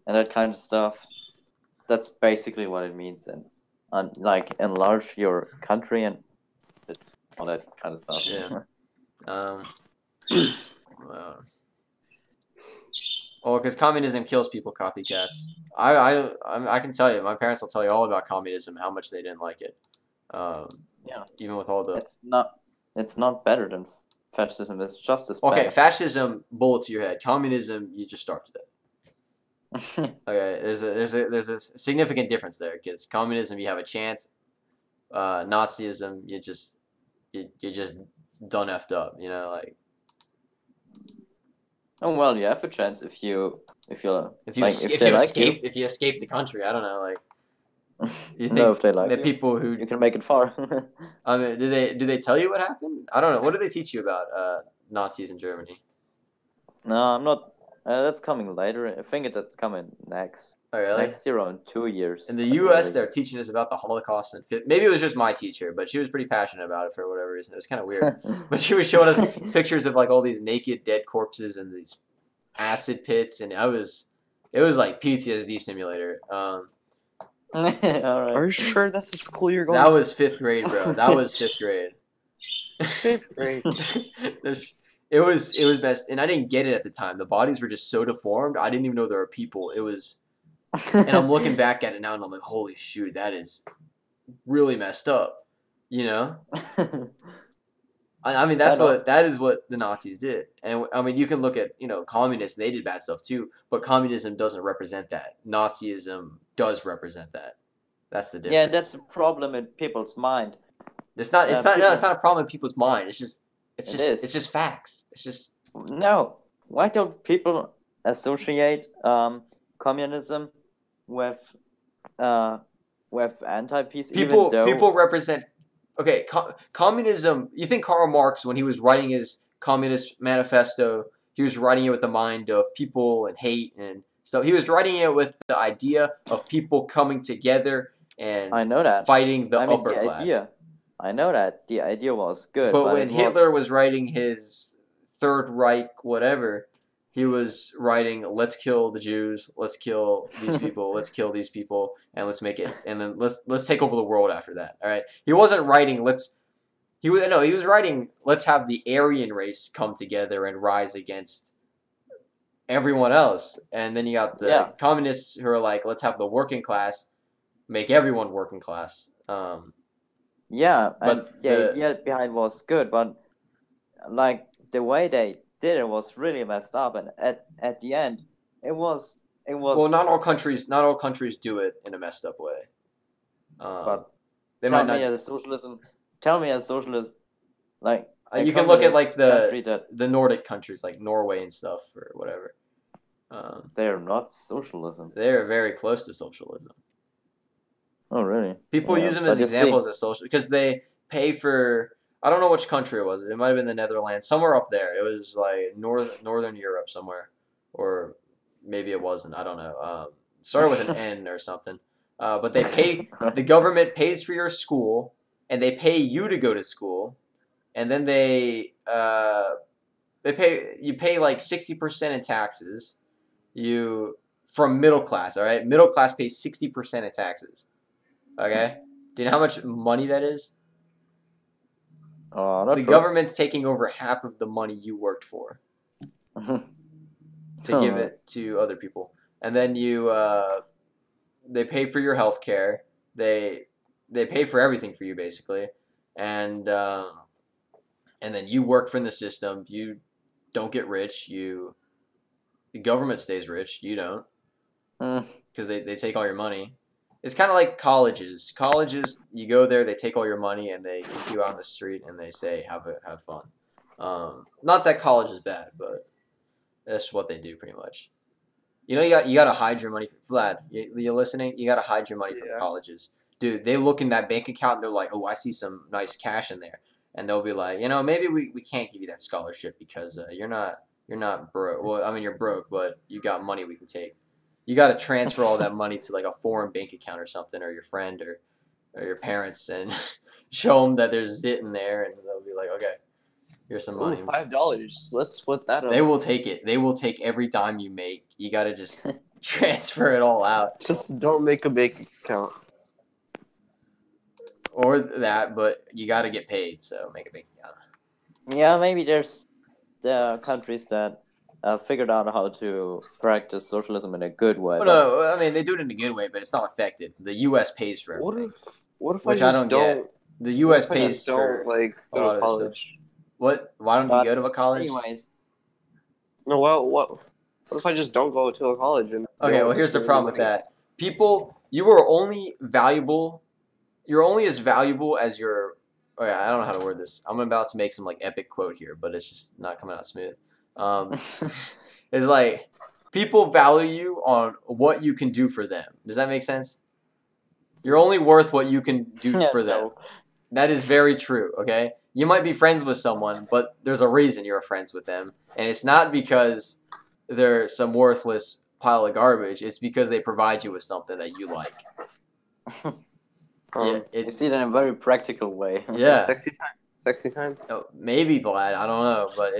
And that kind of stuff. That's basically what it means, and like enlarge your country and all that kind of stuff. Yeah. Well, because communism kills people, copycats. I can tell you, my parents will tell you all about communism, how much they didn't like it. Yeah. Even with all the. It's not better than fascism. It's just as okay. bad. Fascism, bullet to your head. Communism, you just starve to death. Okay, there's a significant difference there because communism you have a chance, Nazism you just done effed up, you know, like. Oh well, you have a chance if you escape the country. I don't know, like. You think no, if they like the you, people who you can make it far. I mean, do they tell you what happened? I don't know. What do they teach you about Nazis in Germany? No, I'm not. That's coming later. I think that's coming next. Oh, really? Next year or in 2 years. In the U.S., they're teaching us about the Holocaust, and maybe it was just my teacher, but she was pretty passionate about it for whatever reason. It was kind of weird. But she was showing us pictures of like all these naked dead corpses and these acid pits, and it was like PTSD simulator. All right. Are you sure that's the school you're going? That was 5th grade, bro. That was 5th grade. 5th grade. It was best, and I didn't get it at the time. The bodies were just so deformed. I didn't even know there were people. It was, and I'm looking back at it now, and I'm like, holy shoot, that is really messed up. You know. I mean, that is what the Nazis did, and I mean, you can look at communists. They did bad stuff too, but communism doesn't represent that. Nazism does represent that. That's the difference. Yeah, that's a problem in people's mind. It's not a problem in people's mind. It's just facts. It's just no. Why don't people associate communism with anti-peace? People represent. Okay, communism. You think Karl Marx, when he was writing his Communist Manifesto, he was writing it with the mind of people and hate and stuff. He was writing it with the idea of people coming together and I know that fighting the upper class. Idea. I know that the idea was good, but when Hitler was writing his Third Reich, whatever, he was writing, "Let's kill the Jews, let's kill these people, let's kill these people, and let's make it, and then let's take over the world after that." All right, he wasn't writing, he was writing, "Let's have the Aryan race come together and rise against everyone else," and then you got the communists who are like, "Let's have the working class make everyone working class." Yeah, but the idea behind was good, but like the way they did it was really messed up, and at the end, it was. Well, not all countries do it in a messed up way. But they tell me as socialist, like you can look at like the Nordic countries like Norway and stuff or whatever. They're not socialism. They're very close to socialism. Oh, really? People use them as examples of social because they pay for. I don't know which country it was. It might have been the Netherlands, somewhere up there. It was like northern Europe somewhere, or maybe it wasn't. I don't know. It started with an N or something. But they pay. The government pays for your school, and they pay you to go to school, and then they pay. You pay like 60% in taxes. You from middle class. All right, middle class pays 60% of taxes. Okay, do you know how much money that is? Not The sure. government's taking over half of the money you worked for to give it to other people, and then they pay for your health care. They pay for everything for you basically, and then you work from the system. You don't get rich. The government stays rich. You don't, because they take all your money. It's kind of like colleges. Colleges, you go there, they take all your money, and they kick you out on the street, and they say, have fun. Not that college is bad, but that's what they do pretty much. You know, you got to hide your money. Vlad, you're listening? You got to hide your money from colleges. Dude, they look in that bank account, and they're like, oh, I see some nice cash in there. And they'll be like, maybe we can't give you that scholarship because you're not broke. Well, I mean, you're broke, but you got money we can take. You got to transfer all that money to like a foreign bank account or something, or your friend or your parents, and show them that there's zit in there, and they'll be like, okay, here's some money. $5. Let's split that up. They will take it. They will take every dime you make. You got to just transfer it all out. Just don't make a bank account. Or that, but you got to get paid, so make a bank account. Yeah, maybe there are countries that figured out how to practice socialism in a good way. Well, no, I mean they do it in a good way, but it's not effective. The U.S. pays for everything. What if Which I I just don't get. The U.S. pays for like a lot go to of college? What? Why don't you go to a college? Anyways, No, well, what if I just don't go to a college? And Okay, well here's the problem with that. People, you are only valuable. You're only as valuable as your. Okay, I don't know how to word this. I'm about to make some like epic quote here, but it's just not coming out smooth. It's like people value you on what you can do for them. Does that make sense? You're only worth what you can do for them. No. That is very true, okay? You might be friends with someone, but there's a reason you're friends with them. And it's not because they're some worthless pile of garbage. It's because they provide you with something that you like. You see it in a very practical way. Yeah. Sexy time. Oh, maybe, Vlad. I don't know. But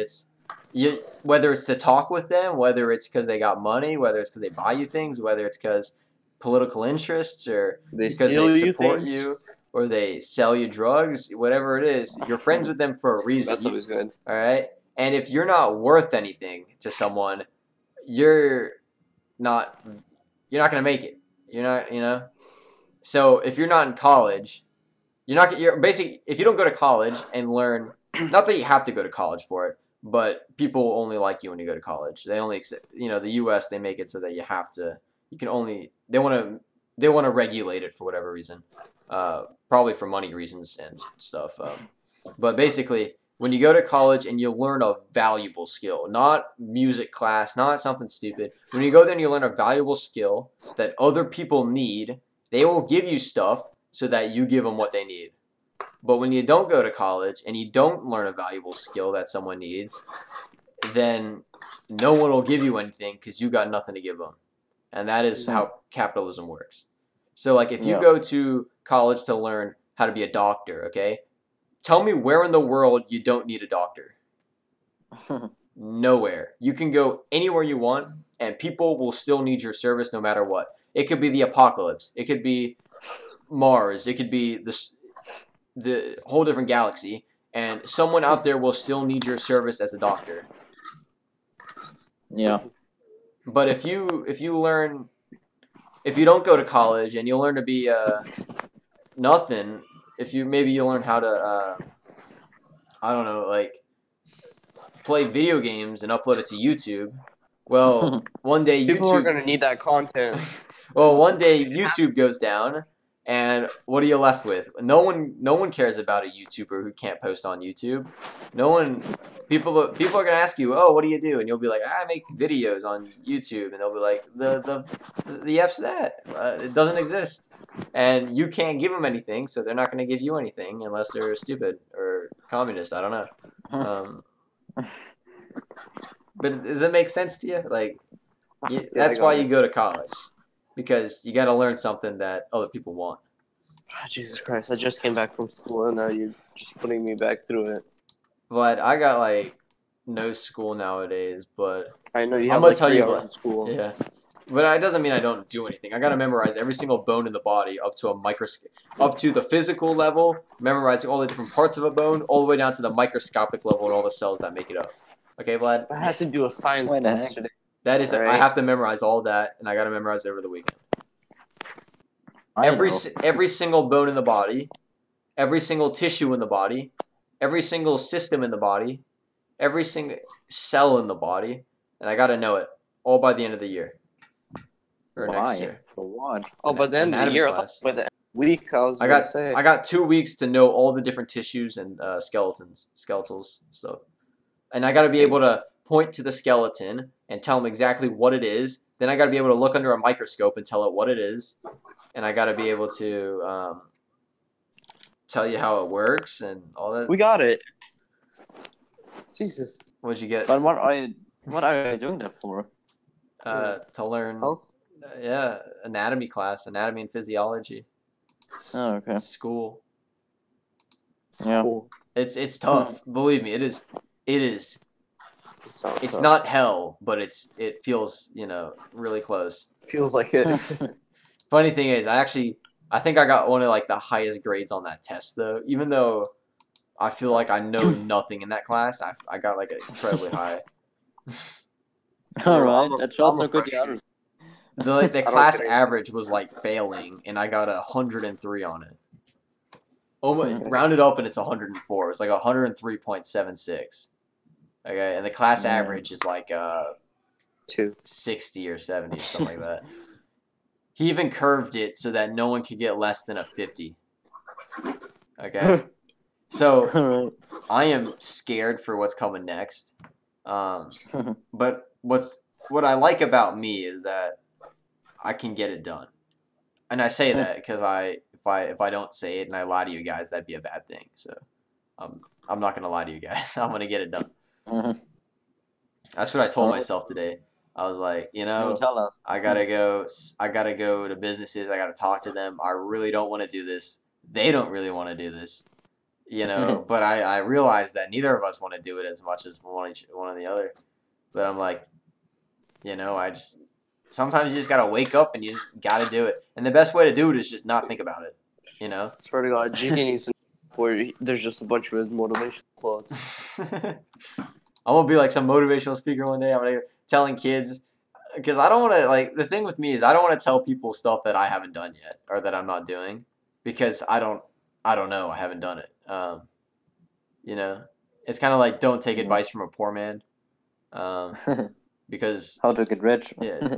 whether it's to talk with them, whether it's because they got money, whether it's because they buy you things, whether it's because political interests or because they support you or they sell you drugs, whatever it is, you're friends with them for a reason. That's always good. All right? And if you're not worth anything to someone, you're not going to make it. You're not, So if you're not in college, you're basically, if you don't go to college and learn, not that you have to go to college for it, but people only like you when you go to college. They only accept, the U.S., they make it so that they want to regulate it for whatever reason, probably for money reasons and stuff. But basically, when you go to college and you learn a valuable skill, not music class, not something stupid. When you go there and you learn a valuable skill that other people need, they will give you stuff so that you give them what they need. But when you don't go to college and you don't learn a valuable skill that someone needs, then no one will give you anything because you got nothing to give them. And that is how capitalism works. So, like, if you go to college to learn how to be a doctor, okay? Tell me where in the world you don't need a doctor. Nowhere. You can go anywhere you want, and people will still need your service no matter what. It could be the apocalypse. It could be Mars. It could be the whole different galaxy, and someone out there will still need your service as a doctor. Yeah. But if you don't go to college and you learn to be nothing, maybe you learn how to I don't know, like play video games and upload it to YouTube. Well, one day People are gonna need that content. Well, one day YouTube goes down, and what are you left with? No one cares about a YouTuber who can't post on YouTube. People are gonna ask you, oh, what do you do? And you'll be like, I make videos on YouTube, and they'll be like, the F's that? It doesn't exist, and you can't give them anything, so they're not gonna give you anything unless they're stupid or communist. I don't know. But does it make sense to you? Like, that's why you go to college, because you got to learn something that other people want. Oh, Jesus Christ! I just came back from school, and now you're just putting me back through it. But I got like no school nowadays. But I know you I'm have gonna like tell 3 you hours what. of school. Yeah, But it doesn't mean I don't do anything. I gotta memorize every single bone in the body up to a up to the physical level, memorizing all the different parts of a bone, all the way down to the microscopic level and all the cells that make it up. Okay, Vlad? I had to do a science What the test heck? today. That is, I Alright. have to memorize all that, and I gotta memorize it over the weekend. I know. Every single bone in the body, every single tissue in the body, every single system in the body, every single cell in the body, and I gotta know it all by the end of the year. Or next Why? year. For what? Oh, but then the Anatomy year, class. by the end of the week, I was I gonna got say. I got 2 weeks to know all the different tissues and skeletals stuff, and I got to be able to point to the skeleton and tell them exactly what it is. Then I got to be able to look under a microscope and tell it what it is, and I got to be able to tell you how it works and all that. We got it. Jesus. What'd you get? But what are you doing that for? To learn. Health? Yeah, anatomy class, anatomy and physiology. Oh, okay. School. Yeah. Cool. It's tough. Believe me, it is. It sounds It's tough. not hell, but it feels, really close. Feels like it. Funny thing is, I think I got one of like the highest grades on that test though. Even though I feel like I know nothing in that class, I got like incredibly high. All right, I'm a- that shows I'm a how good the freshman. others. The don't class care. average was like failing, and I got 103 on it. Almost Okay. rounded up, and it's 104. It's like 103.76. Okay, and the class Yeah. average is like 2. 60 or 70 or something like that. He even curved it so that no one could get less than a 50. Okay, so All I am scared for what's coming next. But what I like about me is that I can get it done, and I say that because if I don't say it and I lie to you guys, that'd be a bad thing. So I'm not gonna lie to you guys. I'm gonna get it done. right. That's what I told Alright. myself today. I was like, Tell us. I gotta go to businesses. I gotta talk to them. I really don't want to do this. They don't really want to do this, But I realized that neither of us want to do it as much as one or the other. But I'm like, sometimes you just gotta wake up and you just gotta do it. And the best way to do it is just not think about it. Swear to God, GK needs to where there's just a bunch of his motivational quotes. I'm gonna be like some motivational speaker one day. I'm gonna be telling kids because I don't want to like the thing with me is I don't want to tell people stuff that I haven't done yet or that I'm not doing because I don't know. I haven't done it. It's kind of like don't take advice from a poor man. Because How to get rich? yeah,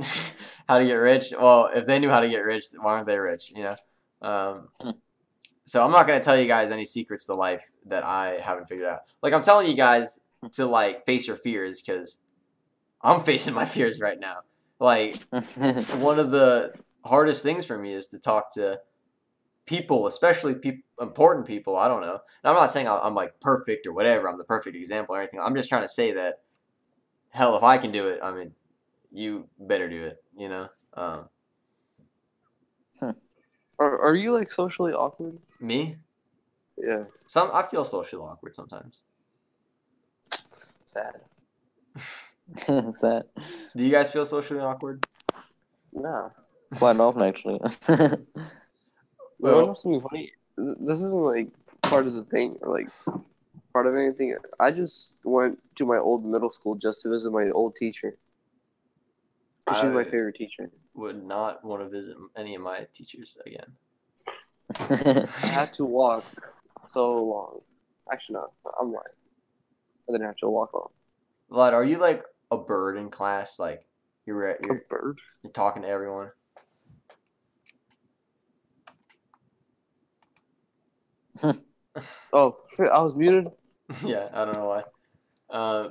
how to get rich. Well, if they knew how to get rich, why aren't they rich? So I'm not gonna tell you guys any secrets to life that I haven't figured out. Like I'm telling you guys to like face your fears because I'm facing my fears right now. Like one of the hardest things for me is to talk to people, especially important people. I don't know. And I'm not saying I'm like perfect or whatever. I'm the perfect example or anything. I'm just trying to say that hell, if I can do it, I mean, you better do it. Are you like socially awkward? Me? Yeah. I feel socially awkward sometimes. Sad. Sad. Do you guys feel socially awkward? Nah. Quite often, actually. You know something funny? This isn't like part of the thing or like part of anything. I just went to my old middle school just to visit my old teacher. She's my favorite teacher. Would not want to visit any of my teachers again. I had to walk so long. Actually, no, I'm lying. I didn't have to walk long. Vlad, are you like a bird in class? Like you're A bird? you're talking to everyone. Oh, I was muted. Yeah, I don't know why. Uh,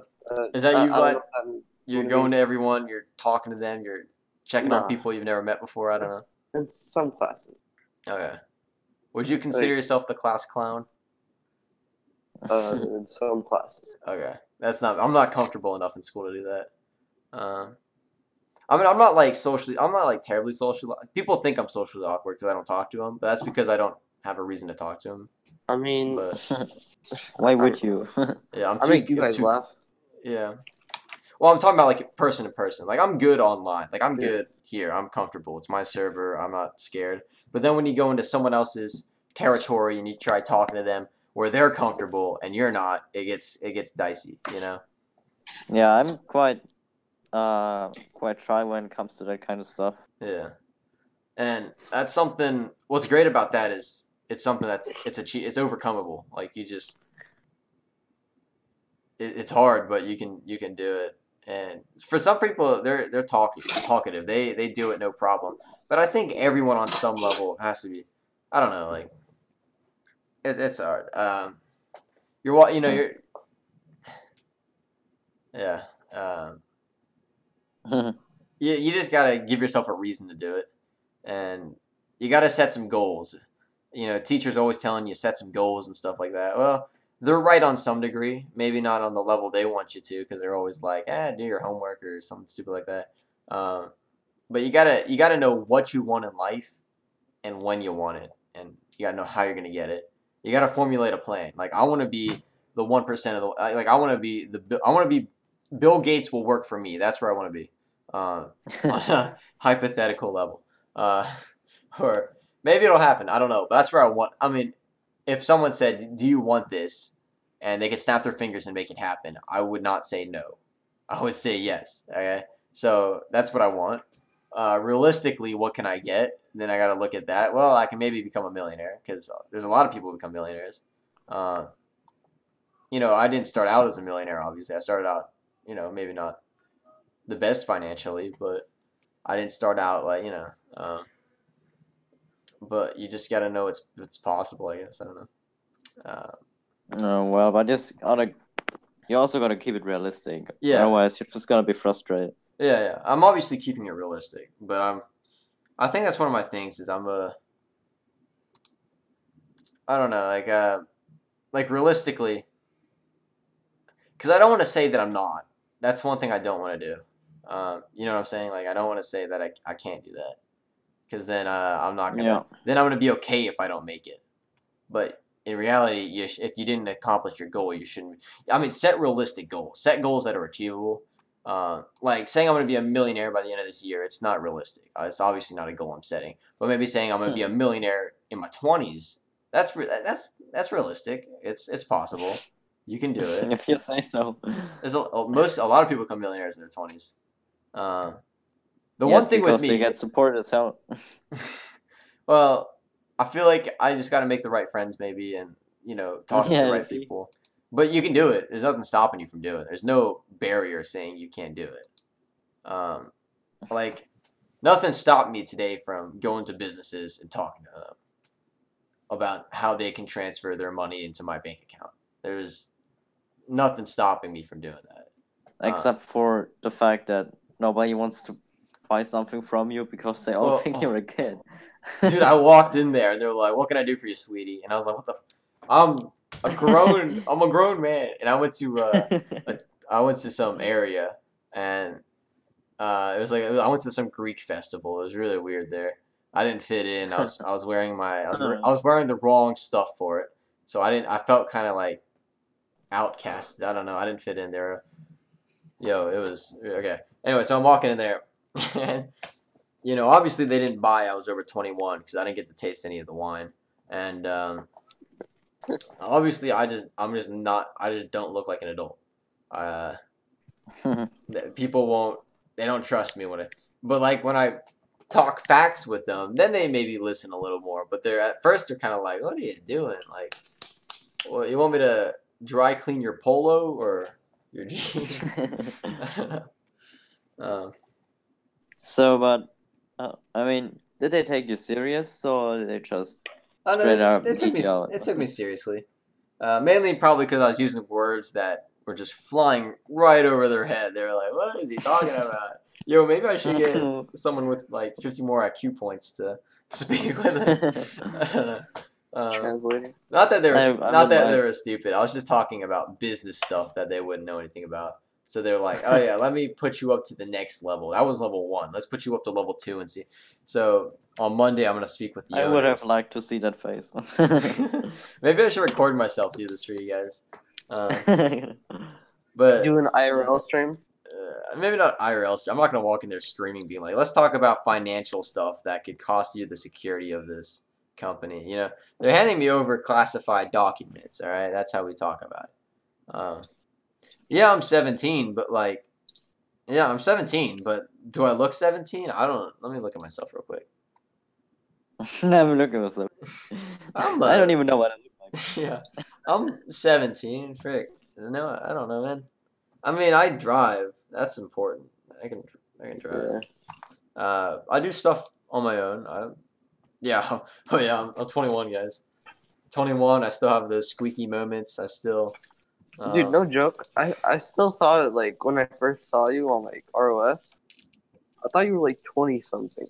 Is that you, I don't Vlad? know that- You're what do you going mean? to everyone. You're talking to them. You're checking on Nah. people you've never met before. I don't know. In some classes. Okay. Would you consider yourself the class clown? In some classes. Okay, I'm not comfortable enough in school to do that. I mean, I'm not like terribly socially. People think I'm socially awkward because I don't talk to them, but that's because I don't have a reason to talk to them. I mean, But Why would you? yeah, I make you guys laugh. Yeah. Well, I'm talking about like person to person. Like I'm good online. Like I'm Yeah. good here. I'm comfortable. It's my server. I'm not scared. But then when you go into someone else's territory and you try talking to them where they're comfortable and you're not, it gets dicey. You know. Yeah, I'm quite shy when it comes to that kind of stuff. Yeah. And that's something. What's great about that is it's something it's overcomable. Like you just. It's hard, but you can do it. And for some people, they're talkative. They do it no problem. But I think everyone on some level has to be. I don't know, like it's hard. You're yeah. You just gotta give yourself a reason to do it, and you gotta set some goals. Teachers always telling you set some goals and stuff like that. Well, they're right on some degree, maybe not on the level they want you to, because they're always like, do your homework or something stupid like that. But you gotta know what you want in life, and when you want it, and you gotta know how you're gonna get it. You gotta formulate a plan. Like I want to be the 1% of the like I want to be Bill Gates will work for me. That's where I want to be, on a hypothetical level, or maybe it'll happen. I don't know, but that's where I want. I mean. If someone said, "Do you want this?" and they could snap their fingers and make it happen, I would not say no. I would say yes. Okay, so that's what I want. Realistically, what can I get? Then I got to look at that. Well, I can maybe become a millionaire because there's a lot of people who become millionaires. I didn't start out as a millionaire. Obviously, I started out, maybe not the best financially, but I didn't start out like but you just gotta know it's possible. I guess I don't know. Well, but you also gotta keep it realistic. Yeah. Otherwise, you're just gonna be frustrated. Yeah. I'm obviously keeping it realistic, but I think that's one of my things is I don't know, like realistically, because I don't want to say that I'm not. That's one thing I don't want to do. You know what I'm saying? Like I don't want to say that I can't do that. Because then I'm not gonna. Yeah. Then I'm gonna be okay if I don't make it. But in reality, if you didn't accomplish your goal, you shouldn't. I mean, set realistic goals. Set goals that are achievable. Like saying I'm gonna be a millionaire by the end of this year, it's not realistic. It's obviously not a goal I'm setting. But maybe saying I'm gonna be a millionaire in my 20s, that's realistic. It's possible. You can do it. If you say so. There's a lot of people become millionaires in their 20s. The one thing with me, they get support as hell. Well, I feel like I just got to make the right friends, maybe, and talk to the right people. But you can do it. There's nothing stopping you from doing it. There's no barrier saying you can't do it. Like nothing stopped me today from going to businesses and talking to them about how they can transfer their money into my bank account. There's nothing stopping me from doing that, except for the fact that nobody wants to buy something from you because they all think you're a kid. Dude, I walked in there and they were like, "What can I do for you, sweetie?" And I was like, "What the? I'm a grown man." And I went to some area and it was like I went to some Greek festival. It was really weird there. I didn't fit in. I was wearing the wrong stuff for it, so I felt kind of like outcast. I don't know. I didn't fit in there. It was okay. Anyway, so I'm walking in there. And obviously they didn't buy. I was over 21 because I didn't get to taste any of the wine, and obviously I just don't look like an adult. People they don't trust me but like when I talk facts with them, then they maybe listen a little more. But at first they're kind of like, "What are you doing? Like, well, you want me to dry clean your polo or your jeans?" I don't know. So, but I mean, did they take you serious or did they just straight up? It took me seriously. Mainly probably because I was using words that were just flying right over their head. They were like, "What is he talking about?" Yo, maybe I should get someone with like 50 more IQ points to speak with them. I don't know. Translator. Not that they were stupid. I was just talking about business stuff that they wouldn't know anything about. So they're like, "Oh yeah, let me put you up to the next level. That was level 1. Let's put you up to level 2 and see." So on Monday, I'm gonna speak with the owners. I would have liked to see that face. Maybe I should record myself do this for you guys. But do an IRL stream. maybe not IRL. I'm not gonna walk in there screaming, being like, "Let's talk about financial stuff that could cost you the security of this company." You know, they're handing me over classified documents. All right, that's how we talk about it. Yeah, I'm 17, but like, yeah, I'm 17, but do I look 17? I don't. Let me look at myself real quick. Never look at myself. I'm I don't even know what I look like. Yeah, I'm 17. Frick. No, I don't know, man. I mean, I drive. That's important. I can drive. Yeah. I do stuff on my own. Yeah. Oh yeah. I'm 21, guys. 21. I still have those squeaky moments. I still. Dude, no joke. I still thought like when I first saw you on like ROS, I thought you were like 20 something.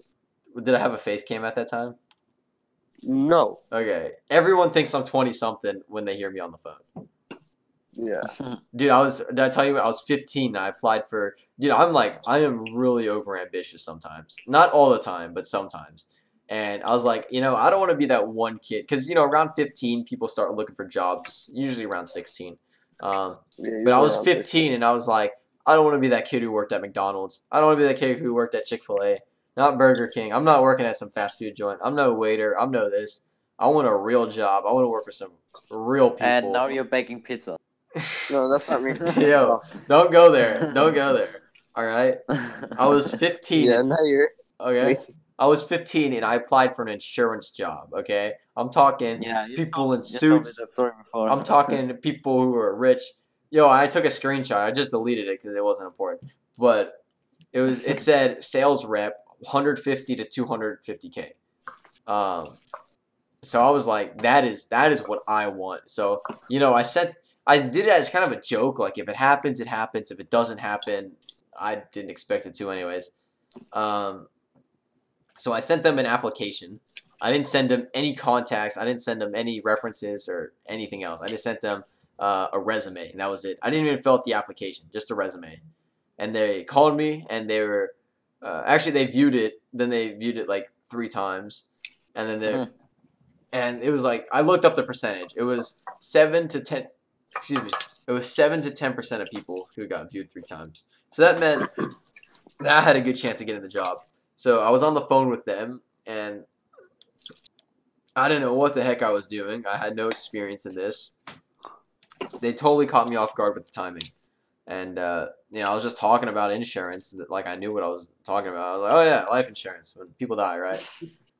Did I have a face cam at that time? No. Okay. Everyone thinks I'm 20 something when they hear me on the phone. Yeah. Dude, did I tell you I was 15 and I applied for, dude, I am really over ambitious sometimes. Not all the time, but sometimes. And I was like, you know, I don't want to be that one kid. Because, you know, around 15, people start looking for jobs, usually around 16. Yeah, But I was 15 and I was like, I don't want to be that kid who worked at McDonald's. I don't want to be that kid who worked at Chick-fil-A, not Burger King. I'm not working at some fast food joint. I'm no waiter. I'm no this. I want a real job. I want to work with some real people. And now you're baking pizza. No, that's not me. Yo, don't go there. Don't go there. All right. I was 15. Yeah, now you're. Okay. I was 15 and I applied for an insurance job. Okay. I'm talking people in suits. I'm talking people who are rich. Yo, I took a screenshot. I just deleted it because it wasn't important. But it said sales rep 150 to 250K. So I was like, that is what I want. So, you know, I did it as kind of a joke. Like, if it happens, it happens. If it doesn't happen, I didn't expect it to anyways. So I sent them an application. I didn't send them any contacts. I didn't send them any references or anything else. I just sent them a resume, and that was it. I didn't even fill out the application, just a resume. And they called me, and they were actually they viewed it. Then they viewed it like 3 times, and then and it was like I looked up the percentage. It was 7 to 10. Excuse me. It was 7 to 10% of people who got viewed 3 times. So that meant that I had a good chance of getting the job. So I was on the phone with them, and I didn't know what the heck I was doing. I had no experience in this. They totally caught me off guard with the timing. And, you know, I was just talking about insurance. Like, I knew what I was talking about. I was like, oh, yeah, life insurance. When people die, right?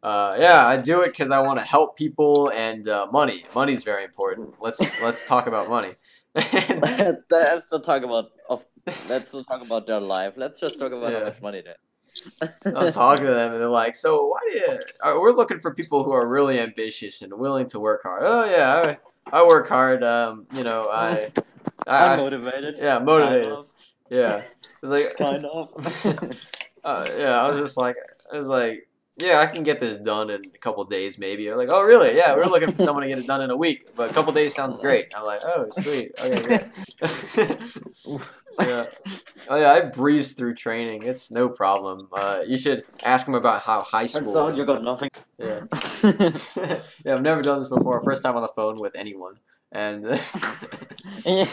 Yeah, I do it because I want to help people, and money. Money's very important. Let's talk about money. Let's not talk about their life. Let's just talk about how much money they have. I'm talking to them, and they're like, "So why do you? We're looking for people who are really ambitious and willing to work hard." Oh yeah, I work hard. You know, I'm motivated. Yeah, motivated. Kind of. Yeah, it's like Kind of. yeah, I was like, yeah, I can get this done in a couple days, maybe. They're like, oh really? Yeah, we're looking for someone to get it done in a week, but a couple days sounds great. I'm like, oh sweet, okay, great. Yeah. Oh yeah, I breezed through training. It's no problem. You should ask them about how high school. Turns out you got nothing. Yeah. Yeah, I've never done this before. First time on the phone with anyone, and and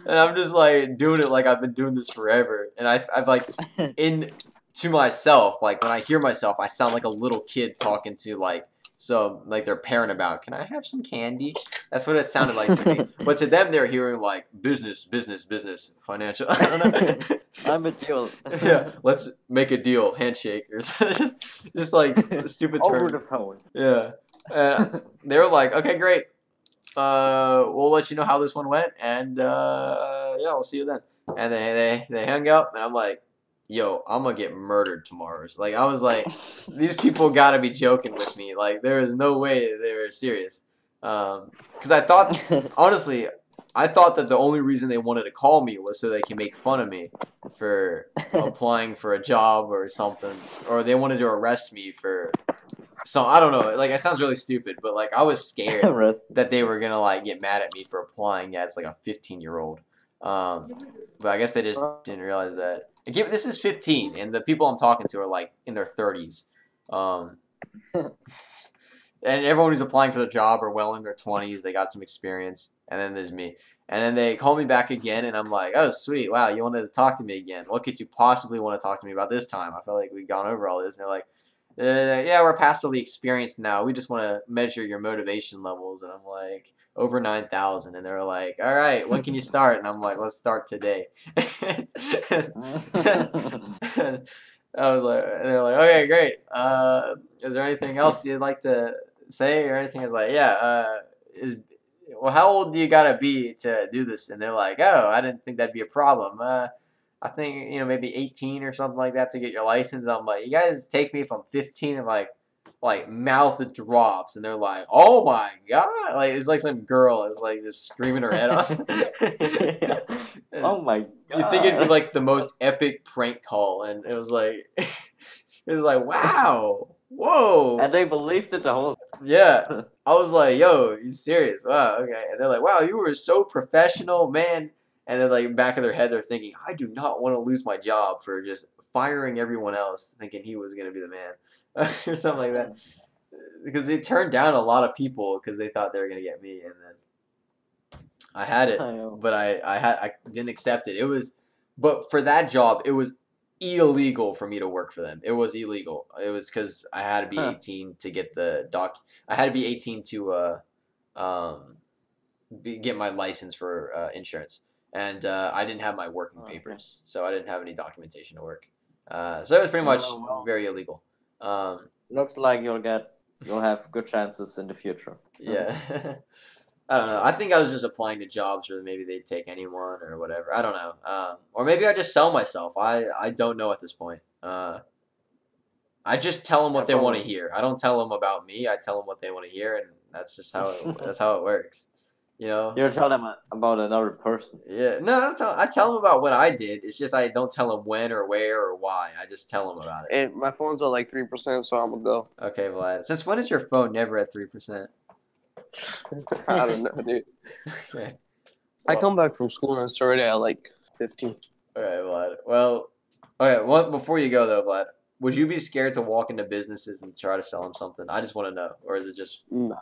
I'm just like doing it like I've been doing this forever, and I've like to myself, like when I hear myself, I sound like a little kid talking to like their parent about, can I have some candy? That's what it sounded like to me. But to them, they're hearing like business, financial. I don't know. I'm a deal. Yeah, let's make a deal, handshake, or just like stupid terms. Over the phone. Yeah, and they were like, okay, great. We'll let you know how this one went, and yeah, we'll see you then. And they hung up, and I'm like, yo, I'm gonna get murdered tomorrow. Like, I was like, these people gotta be joking with me. Like, there is no way they were serious. Because I thought, honestly, I thought that the only reason they wanted to call me was so they can make fun of me for applying for a job or something. Or they wanted to arrest me for I don't know. Like, it sounds really stupid, but, like, I was scared that they were gonna, like, get mad at me for applying as, like, a 15-year-old. But I guess they just didn't realize that. This is 15, and the people I'm talking to are like in their 30s. And everyone who's applying for the job are well in their 20s. They got some experience, and then there's me. And then they call me back again, and I'm like, oh, sweet. Wow, you wanted to talk to me again. What could you possibly want to talk to me about this time? I felt like we'd gone over all this. And they're like, yeah, we're past all the experience now. We just want to measure your motivation levels. And I'm like, over 9,000. And they're like, all right, when can you start? And I'm like, let's start today. And I was like, and they're like, okay, great. Is there anything else you'd like to say or anything? I was like, yeah, well, how old do you gotta be to do this? And they're like, oh, I didn't think that'd be a problem. I think, maybe 18 or something like that to get your license. And I'm like, you guys take me if I'm 15, and like mouth drops, and they're like, oh my god, like it's like some girl is like just screaming her head off. Oh my god. You think it'd be like the most epic prank call, and it was like, wow, whoa. And they believed it the whole Yeah. I was like, yo, you serious? Wow, okay. And they're like, wow, you were so professional, man. And then, like, back of their head, they're thinking, I do not want to lose my job for just firing everyone else, thinking he was going to be the man. Or something like that. Because they turned down a lot of people because they thought they were going to get me. And then I had it, I know. but I didn't accept it. But for that job, it was illegal for me to work for them. It was illegal. It was because I had to be 18 to get the I had to be 18 to get my license for insurance, and I didn't have my working papers, so I didn't have any documentation to work. So it was pretty much very illegal. Looks like you'll have good chances in the future. Yeah. I don't know. I think I was just applying to jobs, or maybe they'd take anyone or whatever. I don't know. Or maybe I just sell myself. I don't know at this point. I just tell them what they want to hear. I don't tell them about me. I tell them what they want to hear, and that's just how it works. You don't tell them about another person. Yeah. No, I tell them about what I did. It's just I don't tell them when or where or why. I just tell them about it. And my phone's at like 3%, so I'm gonna go. Okay, Vlad. Since when is your phone never at 3%? I don't know, dude. Okay. I come back from school and it's already at like 15. All right, Vlad. Well, okay. Well, before you go though, Vlad, would you be scared to walk into businesses and try to sell them something? I just want to know, or is it just? Nah.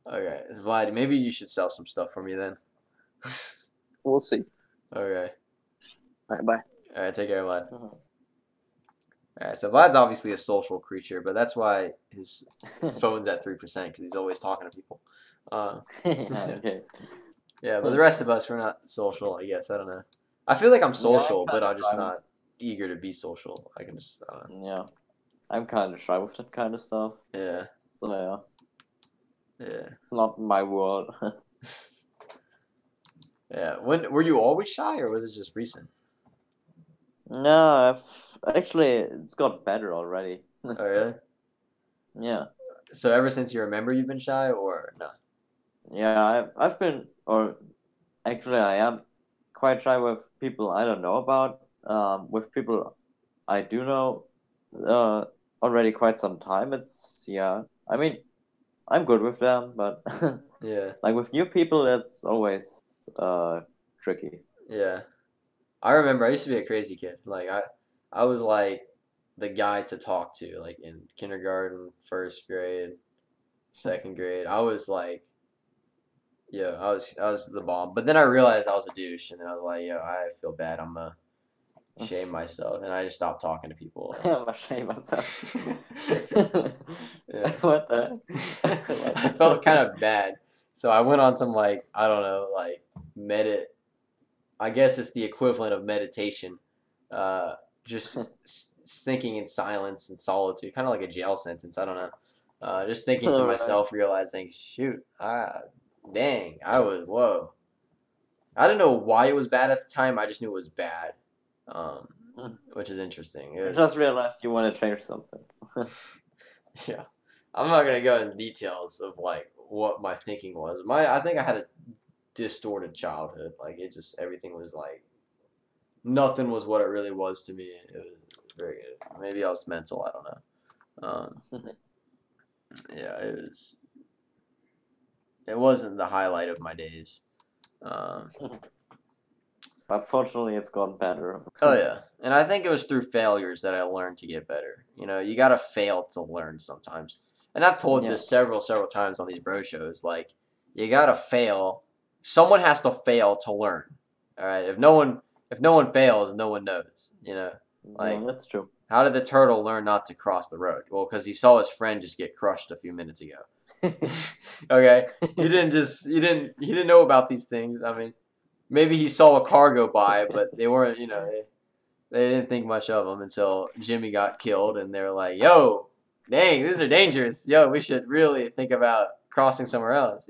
Okay, Vlad. Maybe you should sell some stuff for me then. We'll see. Okay. All right, bye. All right. Take care, Vlad. All right. So Vlad's obviously a social creature, but that's why his phone's at 3% because he's always talking to people. Okay. Yeah, but the rest of us, we're not social, I guess. I don't know. I feel like I'm social, but I'm just not eager to be social. I can just, I don't know. Yeah. I'm kind of shy with that kind of stuff. Yeah. So, yeah. Yeah. It's not my world. Yeah. Were you always shy, or was it just recent? No, it's got better already. Oh, really? Yeah. So ever since you remember, you've been shy, or no? Yeah, I've been, or actually I am quite shy with people I don't know about. With people I do know already quite some time. I mean, I'm good with them, but Yeah. like with new people, it's always tricky. Yeah. I remember I used to be a crazy kid. Like I was like the guy to talk to, like in kindergarten, first grade, second grade. I was like, yeah, I was the bomb. But then I realized I was a douche, and then I was like, yo, I feel bad. I'm gonna shame myself, and I just stopped talking to people. I'm ashamed of myself. Yeah. What the? I felt kind of bad, so I went on some like I don't know, like I guess it's the equivalent of meditation. Just thinking in silence and solitude, kind of like a jail sentence. I don't know. Just thinking to myself, realizing, shoot, dang, whoa. I didn't know why it was bad at the time. I just knew it was bad, which is interesting. I just realized you want to change something. Yeah, I'm not gonna go in details of like what my thinking was. I think I had a distorted childhood. Like everything was like nothing was what it really was to me. It was very good. Maybe I was mental. I don't know. Yeah, it wasn't the highlight of my days. But fortunately, it's gotten better. Oh yeah, and I think it was through failures that I learned to get better. You gotta fail to learn sometimes. And I've told this several times on these bro shows. Like, you gotta fail someone has to fail to learn. All right, if no one fails, no one knows. Like, yeah, that's true. how did the turtle learn not to cross the road? Well, because he saw his friend just get crushed a few minutes ago. Okay, he didn't know about these things. I mean, maybe he saw a car go by, but they weren't. They didn't think much of them until Jimmy got killed, and they were like, "Yo, dang, these are dangerous. Yo, we should really think about crossing somewhere else."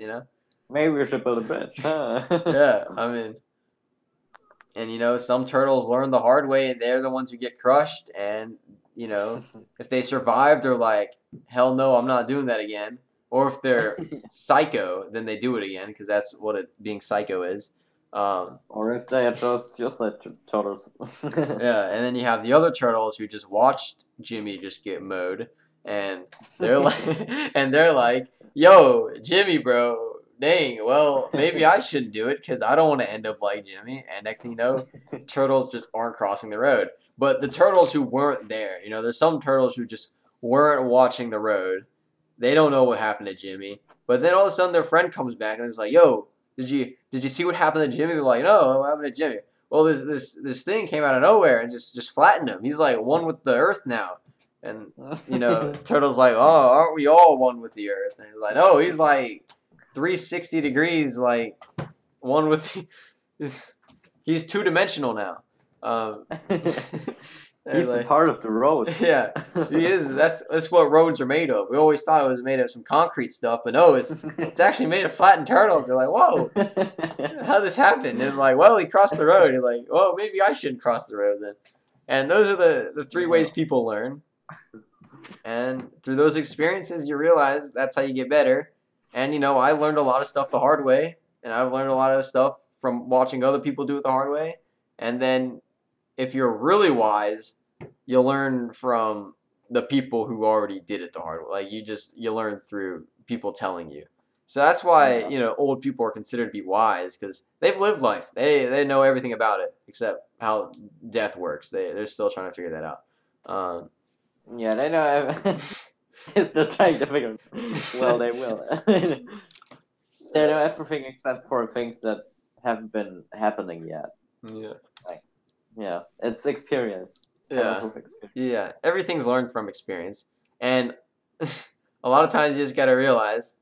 Maybe we should build a bridge. Huh? Yeah, I mean, and some turtles learn the hard way, and they're the ones who get crushed. And if they survive, they're like, "Hell no, I'm not doing that again." Or if they're psycho, then they do it again because that's what being psycho is. Or if they are just like turtles. Yeah, and then you have the other turtles who just watched Jimmy just get mowed, and they're like, "Yo, Jimmy, bro, dang, well, maybe I shouldn't do it because I don't want to end up like Jimmy." And next thing you know, turtles just aren't crossing the road. But the turtles who weren't there, there's some turtles who just weren't watching the road. They don't know what happened to Jimmy. But then all of a sudden their friend comes back and is like, "Yo, did you see what happened to Jimmy?" They're like, "No, what happened to Jimmy?" "Well, this thing came out of nowhere and just flattened him. He's like one with the earth now." And Turtle's like, "Oh, aren't we all one with the earth?" And he's like, "No, he's like 360 degrees, like one with he's two-dimensional now." He's like, a part of the road. Yeah, he is. That's what roads are made of. We always thought it was made of some concrete stuff, but no, it's actually made of flattened turtles. You're like, "Whoa, how did this happen?" And like, "Well, he crossed the road." You're like, "Well, maybe I shouldn't cross the road then." And those are the three ways people learn. And through those experiences, you realize that's how you get better. And I learned a lot of stuff the hard way, and I've learned a lot of stuff from watching other people do it the hard way. And then if you're really wise, you'll learn from the people who already did it the hard way. Like you learn through people telling you. So that's why old people are considered to be wise because they've lived life. They know everything about it except how death works. They're still trying to figure that out. Yeah, they know. It's not trying to figure. Well, they will. They know everything except for things that haven't been happening yet. Yeah. Yeah, it's experience. Yeah. Yeah. Everything's learned from experience. And a lot of times you just gotta realize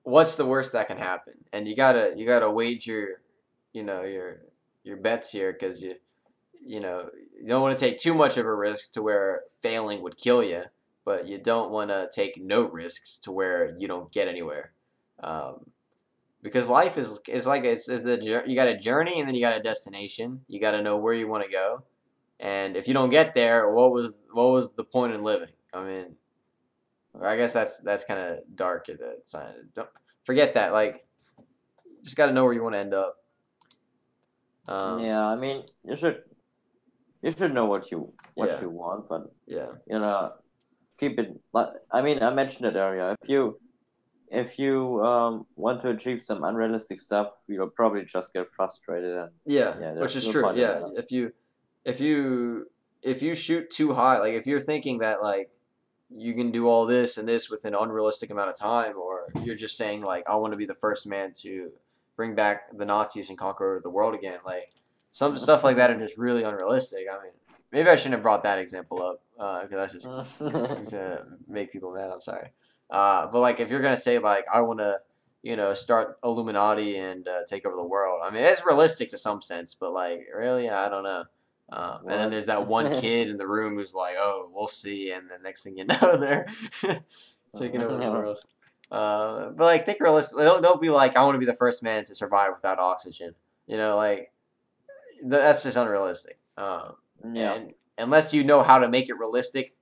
what's the worst that can happen. And you gotta wager, your bets here because you don't want to take too much of a risk to where failing would kill you, but you don't want to take no risks to where you don't get anywhere. Because life is like you got a journey and then you got a destination. You got to know where you want to go, and if you don't get there, what was the point in living? I mean, I guess that's kind of dark. Don't forget that. Like, you just got to know where you want to end up. Yeah, I mean, you should know what you want, but yeah, keep it. I mean, I mentioned it earlier. If you want to achieve some unrealistic stuff, you'll probably just get frustrated. And which is true. Yeah, if you shoot too high, like if you're thinking that like you can do all this and this within an unrealistic amount of time, or you're just saying like I want to be the first man to bring back the Nazis and conquer the world again, like some stuff like that are just really unrealistic. I mean, maybe I shouldn't have brought that example up because that's just gonna make people mad. I'm sorry. But like if you're gonna say like I want to start Illuminati and take over the world, I mean it's realistic to some sense, but like really I don't know. And then there's that one kid in the room who's like, "Oh, we'll see," and the next thing you know they're taking over the world. But like think realistic. They'll be like I want to be the first man to survive without oxygen. Like that's just unrealistic. And unless you know how to make it realistic,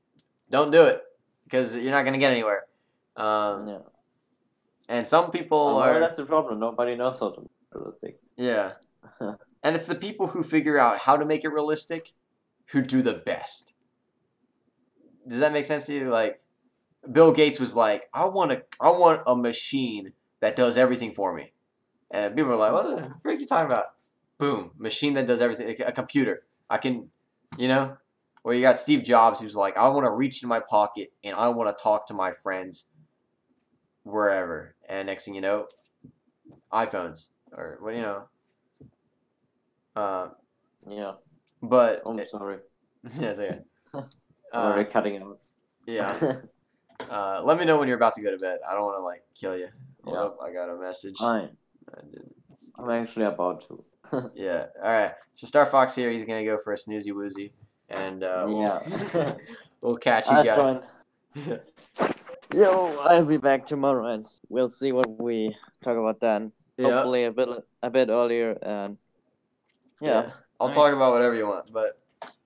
don't do it because you're not gonna get anywhere. And some people that's the problem. Nobody knows how to make it realistic. Yeah. And it's the people who figure out how to make it realistic who do the best. Does that make sense to you? Like Bill Gates was like, I want a machine that does everything for me. And people are like, what the frick are you talking about? Boom, machine that does everything, a computer. I can, Or you got Steve Jobs who's like, I want to reach in my pocket and I want to talk to my friends wherever. And next thing you know, iPhones. or well, you know. Uh, Yeah. but I'm sorry. yeah, it's okay. I'm already Uh, cutting out. yeah. Let me know when you're about to go to bed. I don't want to like kill you. Hold Yeah. up, I got a message. I'm I didn't. actually about to. Yeah. All right. So Star Fox here. He's gonna go for a snoozy woozy, and Yeah. we'll catch you I guys. joined. Yo, I'll be back tomorrow, and we'll see what we talk about then. Yeah. Hopefully a bit earlier, and yeah. I'll Right. talk about whatever you want, but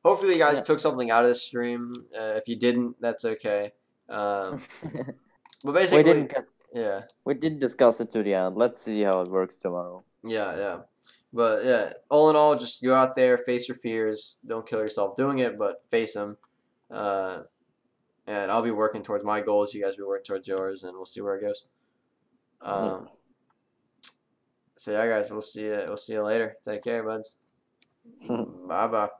hopefully you guys Yeah. took something out of this stream. If you didn't, that's okay. But we basically, didn't. yeah. We did discuss it to the end. Let's see how it works tomorrow. Yeah. But yeah, all in all, just go out there, face your fears. Don't kill yourself doing it, but face them. And I'll be working towards my goals. You guys be working towards yours, and we'll see where it goes. So yeah, guys, we'll see you. We'll see you later. Take care, buds. Bye bye.